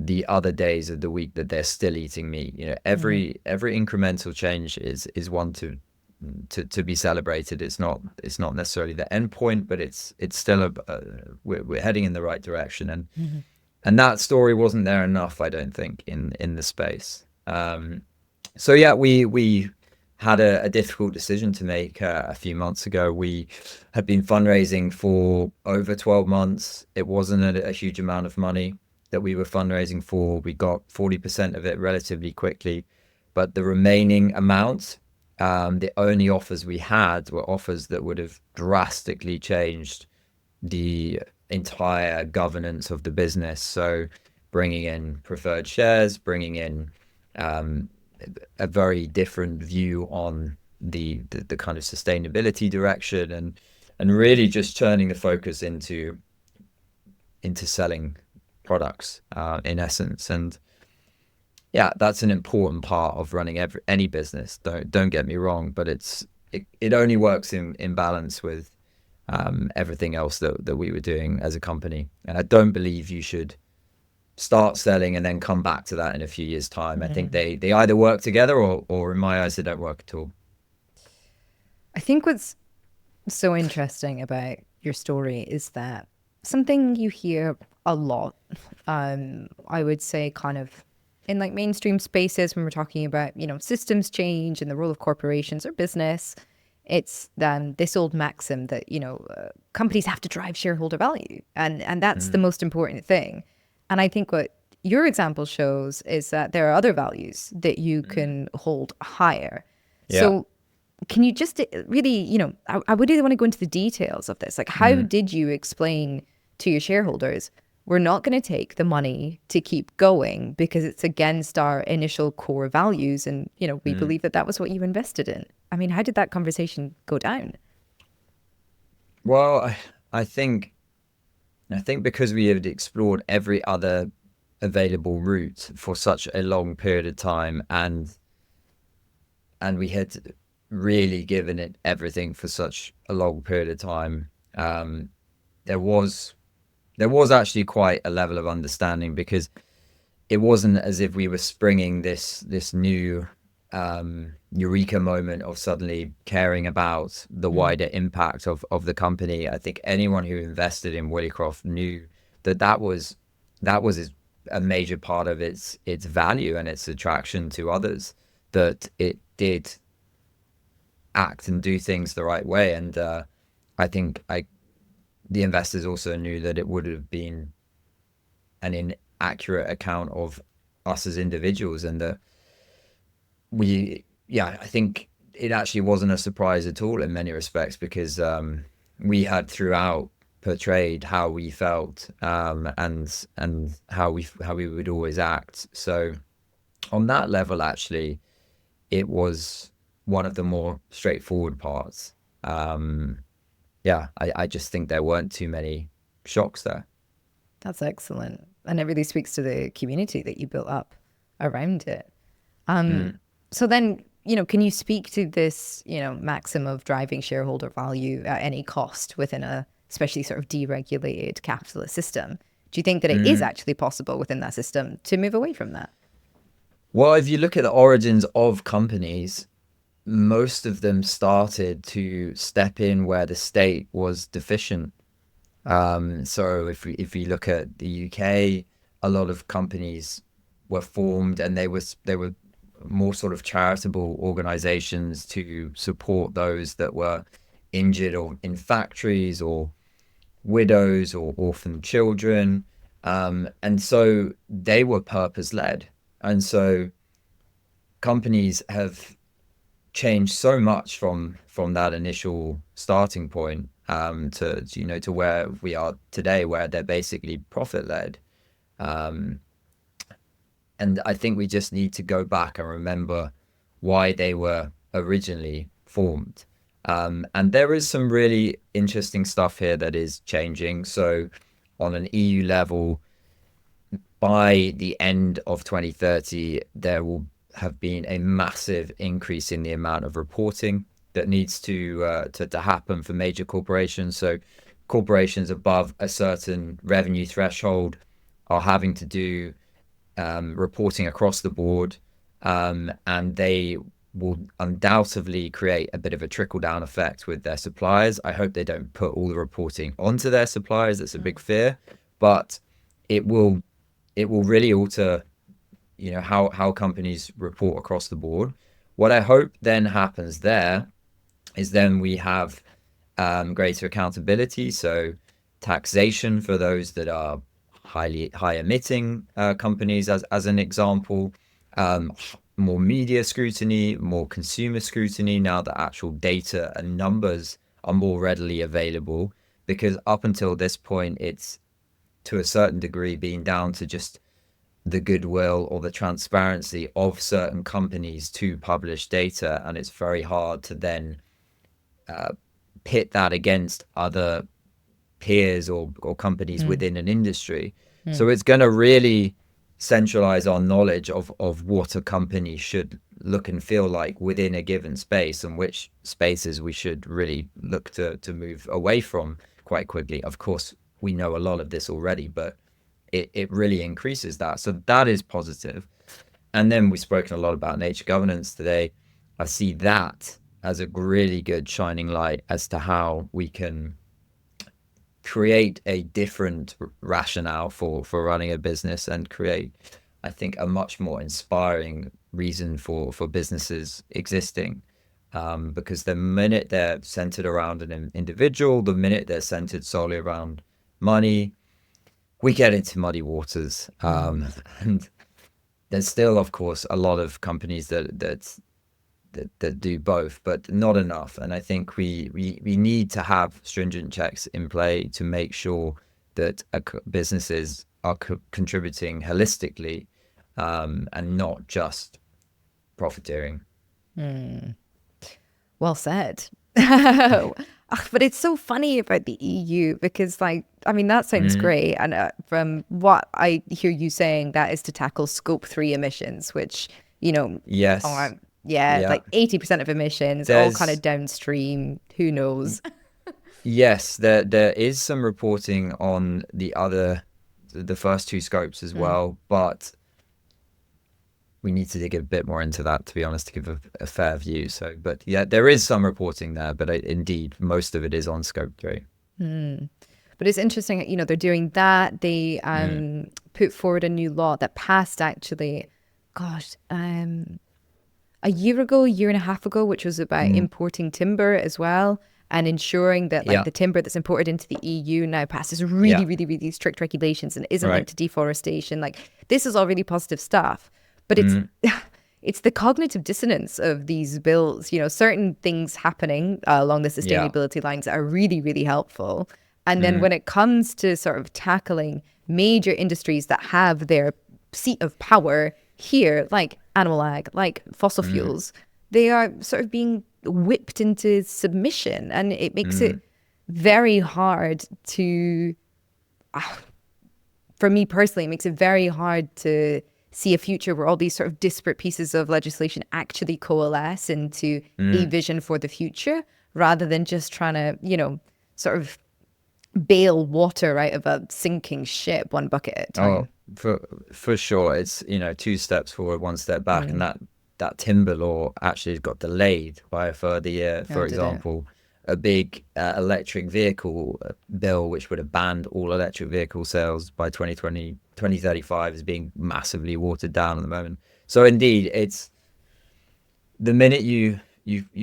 the other days of the week that they're still eating meat. Every incremental change is one to be celebrated. It's not necessarily the end point, but it's still we're heading in the right direction. And that story wasn't there enough, I don't think, in the space. So yeah, we had a difficult decision to make a few months ago. We had been fundraising for over 12 months. It wasn't a huge amount of money that we were fundraising for. We got 40% of it relatively quickly, but the remaining amount, the only offers we had were offers that would have drastically changed the entire governance of the business. So bringing in preferred shares, bringing in a very different view on the kind of sustainability direction, and really just turning the focus into selling products in essence. And yeah, that's an important part of running any business. Don't get me wrong, but it only works in balance with everything else that we were doing as a company. And I don't believe you should start selling and then come back to that in a few years' time. I think they either work together or in my eyes, they don't work at all. I think what's so interesting about your story is that something you hear a lot, I would say kind of in like mainstream spaces when we're talking about, systems change and the role of corporations or business, it's this old maxim that, companies have to drive shareholder value. And that's the most important thing. And I think what your example shows is that there are other values that you can hold higher. Yeah. So can you just really, I would really want to go into the details of this. Like, how did you explain to your shareholders we're not going to take the money to keep going because it's against our initial core values. And, we believe that was what you invested in. I mean, how did that conversation go down? Well, I think because we had explored every other available route for such a long period of time, and we had really given it everything for such a long period of time, there was actually quite a level of understanding, because it wasn't as if we were springing this new eureka moment of suddenly caring about the wider impact of the company. I think anyone who invested in Willicroft knew that was a major part of its value and its attraction to others, that it did act and do things the right way. And I think the investors also knew that it would have been an inaccurate account of us as individuals, and that I think it actually wasn't a surprise at all in many respects, because we had throughout portrayed how we felt, and how we would always act. So on that level, actually, it was one of the more straightforward parts. I just think there weren't too many shocks there. That's excellent. And it really speaks to the community that you built up around it. So then, can you speak to this, maxim of driving shareholder value at any cost within a especially sort of deregulated capitalist system? Do you think that it is actually possible within that system to move away from that? Well, if you look at the origins of companies, most of them started to step in where the state was deficient. So if we look at the UK, a lot of companies were formed, and they were more sort of charitable organizations to support those that were injured or in factories, or widows or orphan children. And so they were purpose led. And so companies have changed so much from that initial starting point, to where we are today, where they're basically profit led. And I think we just need to go back and remember why they were originally formed. And there is some really interesting stuff here that is changing. So on an EU level, by the end of 2030, there will have been a massive increase in the amount of reporting that needs to happen for major corporations. So corporations above a certain revenue threshold are having to do reporting across the board, and they will undoubtedly create a bit of a trickle-down effect with their suppliers. I hope they don't put all the reporting onto their suppliers. That's a big fear, but it will really alter, how companies report across the board. What I hope then happens there is then we have greater accountability. So taxation for those that are high emitting companies, as an example. More media scrutiny, more consumer scrutiny, now that actual data and numbers are more readily available, because up until this point, it's to a certain degree been down to just the goodwill or the transparency of certain companies to publish data, and it's very hard to then pit that against other peers or companies within an industry. So it's going to really centralize our knowledge of what a company should look and feel like within a given space, and which spaces we should really look to move away from quite quickly. Of course, we know a lot of this already, but it really increases that. So that is positive. And then we've spoken a lot about nature governance today. I see that as a really good shining light as to how we can create a different rationale for running a business, and create, I think, a much more inspiring reason for businesses existing. Because the minute they're centered around an individual, the minute they're centered solely around money, we get into muddy waters. And there's still, of course, a lot of companies that do both, but not enough. And I think we need to have stringent checks in play to make sure that businesses are contributing holistically, and not just profiteering. Well said. But it's so funny about the EU because, like, I mean, that sounds great. And from what I hear you saying, that is to tackle scope 3 emissions, which, Yes. like 80% of emissions, all kind of downstream. Who knows? Yes, there is some reporting on the first two scopes as well, but we need to dig a bit more into that, to be honest, to give a fair view. So, but yeah, there is some reporting there, but indeed, most of it is on scope 3. But it's interesting, they're doing that. They put forward a new law that passed actually, a year and a half ago, which was about importing timber as well, and ensuring that the timber that's imported into the EU now passes really, really, really strict regulations and isn't linked to deforestation. Like, this is all really positive stuff. But it's the cognitive dissonance of these bills, certain things happening along the sustainability lines that are really, really helpful. And then when it comes to sort of tackling major industries that have their seat of power here, like animal ag, like fossil fuels, they are sort of being whipped into submission. And it makes it very hard to, for me personally, it makes it very hard to see a future where all these sort of disparate pieces of legislation actually coalesce into a vision for the future, rather than just trying to, sort of bail water out of a sinking ship one bucket at a time. For sure. It's, 2 steps forward, 1 step back. And that timber law actually got delayed by a further year. For example, a big electric vehicle bill, which would have banned all electric vehicle sales by 2035, is being massively watered down at the moment. So indeed, it's the minute you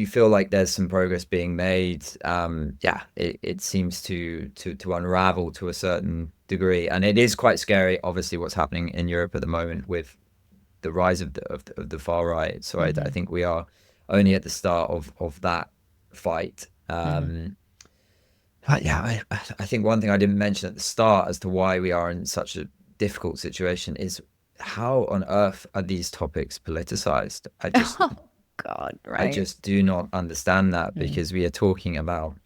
feel like there's some progress being made, it seems to unravel to a certain degree. And it is quite scary, obviously, what's happening in Europe at the moment with the rise of the far right. So I think we are only at the start of that fight. But yeah, I think one thing I didn't mention at the start as to why we are in such a difficult situation is how on earth are these topics politicized? I just do not understand that, because we are talking about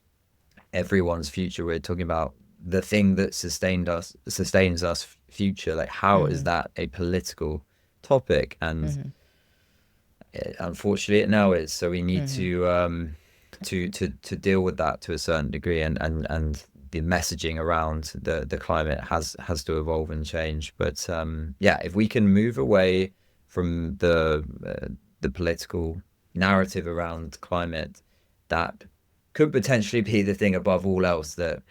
everyone's future. We're talking about the thing that sustains us future. Like, how is that a political topic? And unfortunately, it now is. So we need to deal with that to a certain degree, and the messaging around the climate has to evolve and change. But if we can move away from the political narrative around climate, that could potentially be the thing above all else that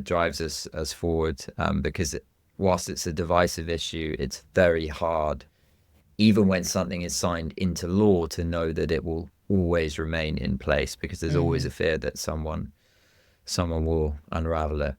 drives us forward. Because whilst it's a divisive issue, it's very hard, even when something is signed into law, to know that it will always remain in place, because there's always a fear that someone will unravel it.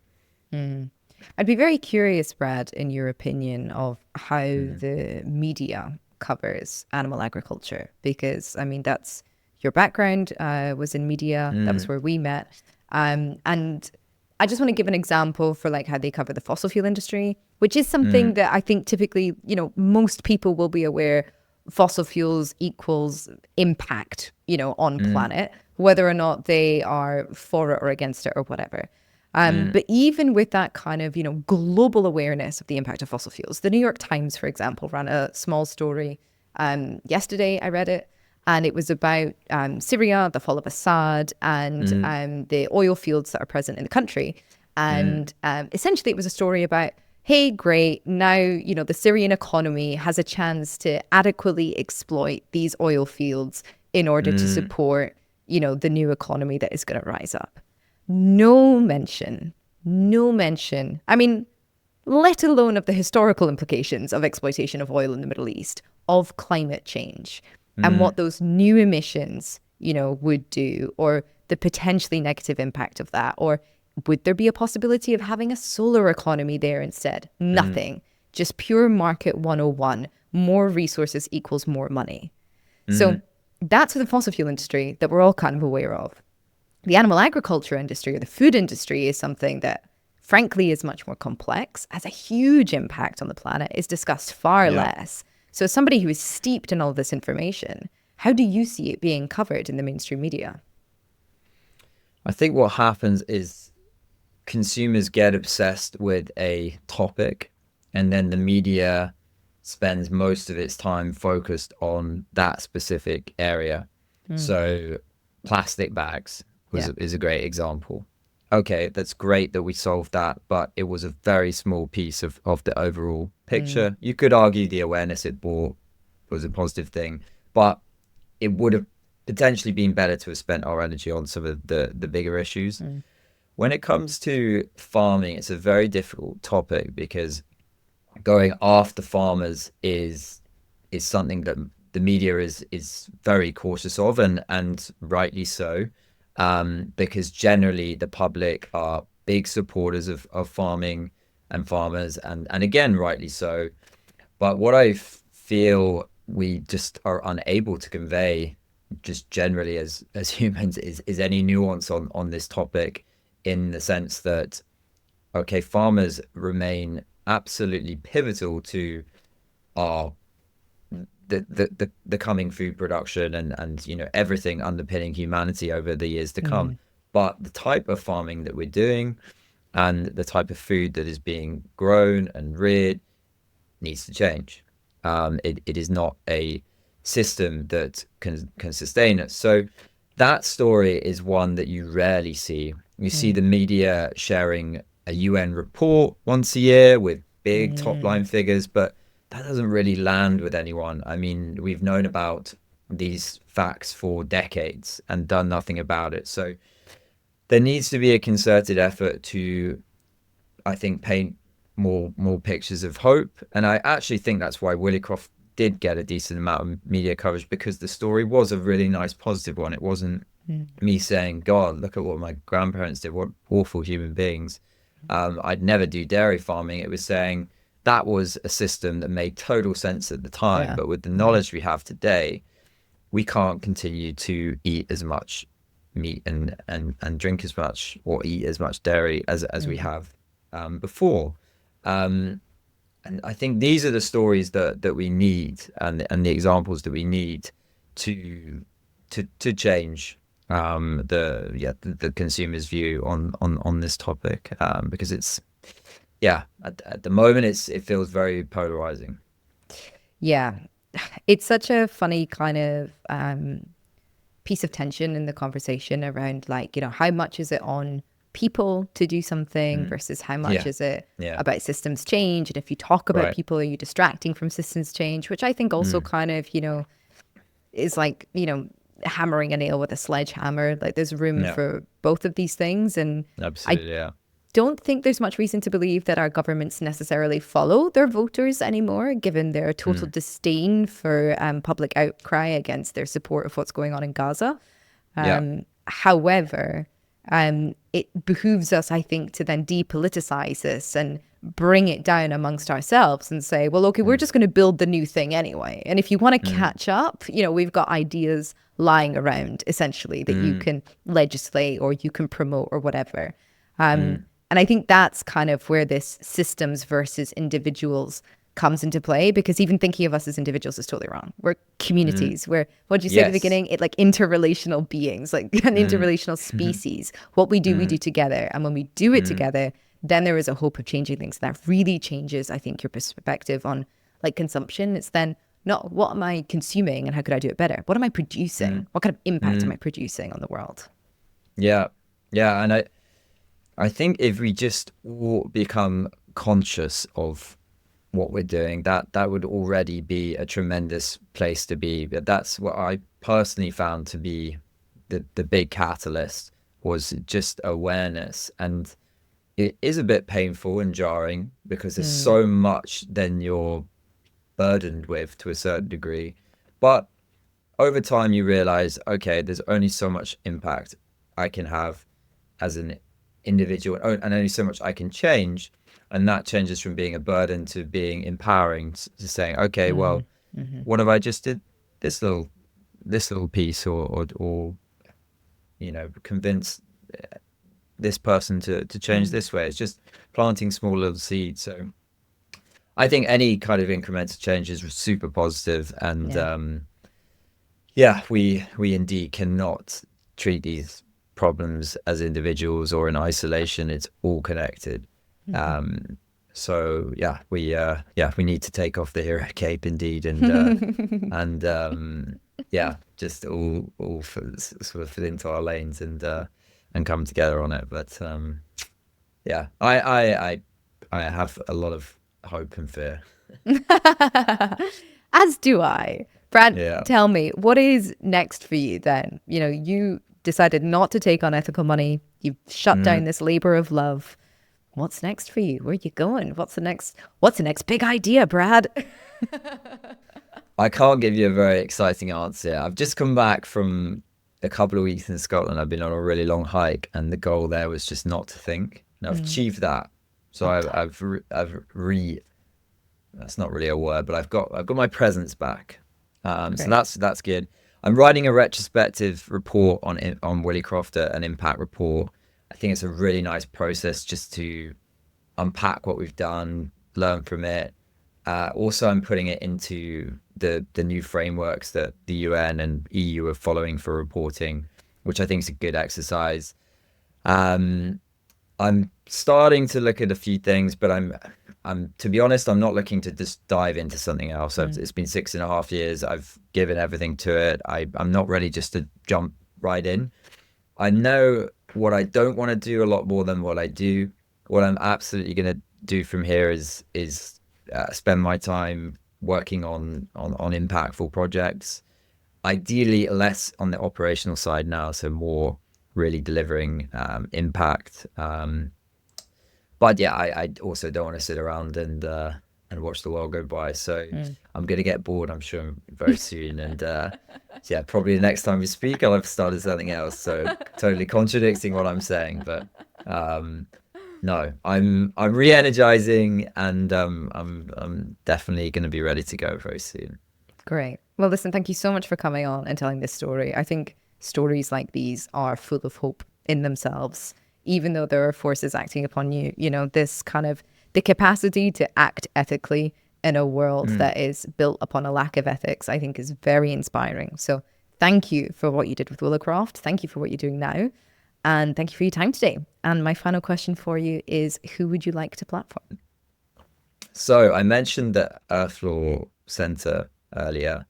I'd be very curious, Brad, in your opinion, of how the media covers animal agriculture, because I mean, that's your background, was in media. That was where we met. And I just want to give an example for like how they cover the fossil fuel industry, which is something that I think typically, most people will be aware fossil fuels equals impact, on planet, whether or not they are for it or against it or whatever. But even with that kind of, global awareness of the impact of fossil fuels, the New York Times, for example, ran a small story yesterday. I read it, and it was about Syria, the fall of Assad, and the oil fields that are present in the country. And essentially, it was a story about, hey, great, now, the Syrian economy has a chance to adequately exploit these oil fields in order to support, the new economy that is going to rise up. No mention, I mean, let alone of the historical implications of exploitation of oil in the Middle East, of climate change, and what those new emissions, would do, or the potentially negative impact of that, or would there be a possibility of having a solar economy there instead? Nothing. Just pure market 101. More resources equals more money. So that's the fossil fuel industry that we're all kind of aware of. The animal agriculture industry, or the food industry, is something that frankly is much more complex, has a huge impact on the planet, is discussed far less. So as somebody who is steeped in all this information, how do you see it being covered in the mainstream media? I think what happens is consumers get obsessed with a topic, and then the media spends most of its time focused on that specific area. So plastic bags is a great example. Okay, that's great that we solved that, but it was a very small piece of the overall picture. You could argue the awareness it brought was a positive thing, but it would have potentially been better to have spent our energy on some of the bigger issues. When it comes to farming, it's a very difficult topic because going after farmers is something that the media is very cautious of, and rightly so, because generally the public are big supporters of farming and farmers, and again, rightly so. But what I feel we just are unable to convey just generally as humans is any nuance on this topic, in the sense that, okay, farmers remain absolutely pivotal to our the coming food production and you know, everything underpinning humanity over the years to come. But the type of farming that we're doing and the type of food that is being grown and reared needs to change. It is not a system that can sustain us. So that story is one that you rarely see. You see the media sharing a UN report once a year with big top line figures, but that doesn't really land with anyone. I mean, we've known about these facts for decades and done nothing about it. So there needs to be a concerted effort to, I think, paint more pictures of hope. And I actually think that's why Willicroft did get a decent amount of media coverage, because the story was a really nice positive one. It wasn't me saying, God, look at what my grandparents did, what awful human beings. I'd never do dairy farming. It was saying that was a system that made total sense at the time, but with the knowledge we have today, we can't continue to eat as much meat and drink as much or eat as much dairy as we have before. And I think these are the stories that we need, and the examples that we need to change the consumer's view on this topic, because it's at the moment it feels very polarizing. Yeah, it's such a funny kind of piece of tension in the conversation around, like, you know, how much is it on people to do something versus how much is it about systems change? And if you talk about people, are you distracting from systems change? Which I think also kind of, you know, is like, you know, hammering a nail with a sledgehammer. Like, there's room for both of these things. And absolutely, don't think there's much reason to believe that our governments necessarily follow their voters anymore, given their total disdain for public outcry against their support of what's going on in Gaza. However, it behooves us, I think, to then depoliticize this and bring it down amongst ourselves and say, well, okay, we're just going to build the new thing anyway. And if you want to catch up, you know, we've got ideas lying around, essentially, that you can legislate or you can promote or whatever. And I think that's kind of where this systems versus individuals comes into play, because even thinking of us as individuals is totally wrong. We're communities. We're, what did you say at the beginning? It like interrelational beings, like an interrelational species. What we do together. And when we do it together, then there is a hope of changing things. That really changes, I think, your perspective on like consumption. It's then not what am I consuming and how could I do it better? What am I producing? What kind of impact am I producing on the world? Yeah. And I think if we just all become conscious of what we're doing, that would already be a tremendous place to be. But that's what I personally found to be the big catalyst, was just awareness. And it is a bit painful and jarring because there's so much then you're burdened with to a certain degree. But over time you realize, okay, there's only so much impact I can have as an individual, and only so much I can change. And that changes from being a burden to being empowering, to saying, okay, well, what if I just did this little piece, or you know, convince this person to change this way. It's just planting small little seeds. So I think any kind of incremental change is super positive, and we indeed cannot treat these problems as individuals or in isolation. It's all connected. So we need to take off the hero cape indeed, and just all sort of fit into our lanes and come together on it. But I have a lot of hope and fear. As do I. Brad, Yeah. tell me, what is next for you then? You know, you decided not to take on ethical money. You've shut down this labor of love. What's next for you? Where are you going? What's the next big idea, Brad? I can't give you a very exciting answer. I've just come back from a couple of weeks in Scotland. I've been on a really long hike, and the goal there was just not to think. And I've achieved that. So that's not really a word, but I've got my presence back. So that's good. I'm writing a retrospective report on Willicroft, an impact report. I think it's a really nice process just to unpack what we've done, learn from it. Also, I'm putting it into the new frameworks that the UN and EU are following for reporting, which I think is a good exercise. I'm starting to look at a few things, but I'm to be honest, I'm not looking to just dive into something else. It's been 6.5 years. I've given everything to it. I'm not ready just to jump right in. I know what I don't want to do a lot more than what I do. What I'm absolutely going to do from here is spend my time working on impactful projects. Ideally, less on the operational side now, so more really delivering impact. But yeah, I also don't want to sit around and watch the world go by. So I'm going to get bored, I'm sure, very soon. And probably the next time we speak, I'll have started something else. So totally contradicting what I'm saying. But no, I'm re-energizing, and I'm definitely going to be ready to go very soon. Great. Well, listen, thank you so much for coming on and telling this story. I think stories like these are full of hope in themselves. Even though there are forces acting upon you, you know, this kind of the capacity to act ethically in a world that is built upon a lack of ethics, I think is very inspiring. So thank you for what you did with Willicroft. Thank you for what you're doing now. And thank you for your time today. And my final question for you is, who would you like to platform? So I mentioned the Earth Law Center earlier.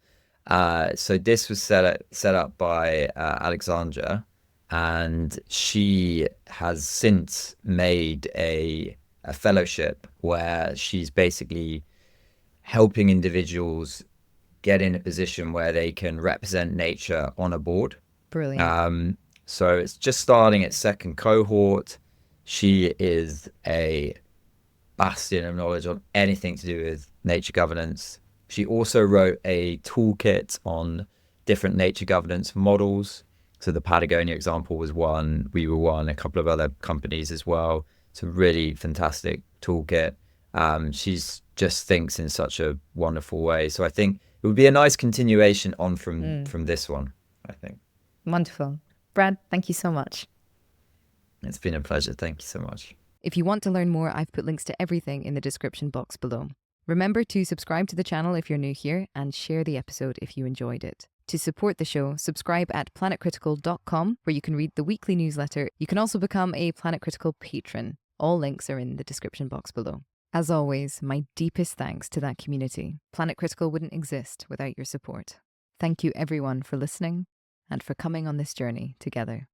So this was set up by Alexandra. And she has since made a fellowship where she's basically helping individuals get in a position where they can represent nature on a board. Brilliant. So it's just starting its second cohort. She is a bastion of knowledge on anything to do with nature governance. She also wrote a toolkit on different nature governance models. So the Patagonia example was one. We were one, a couple of other companies as well. It's a really fantastic toolkit. She's just thinks in such a wonderful way. So I think it would be a nice continuation on from this one, I think. Wonderful. Brad, thank you so much. It's been a pleasure. Thank you so much. If you want to learn more, I've put links to everything in the description box below. Remember to subscribe to the channel if you're new here and share the episode if you enjoyed it. To support the show, subscribe at planetcritical.com, where you can read the weekly newsletter. You can also become a Planet Critical patron. All links are in the description box below. As always, my deepest thanks to that community. Planet Critical wouldn't exist without your support. Thank you everyone for listening and for coming on this journey together.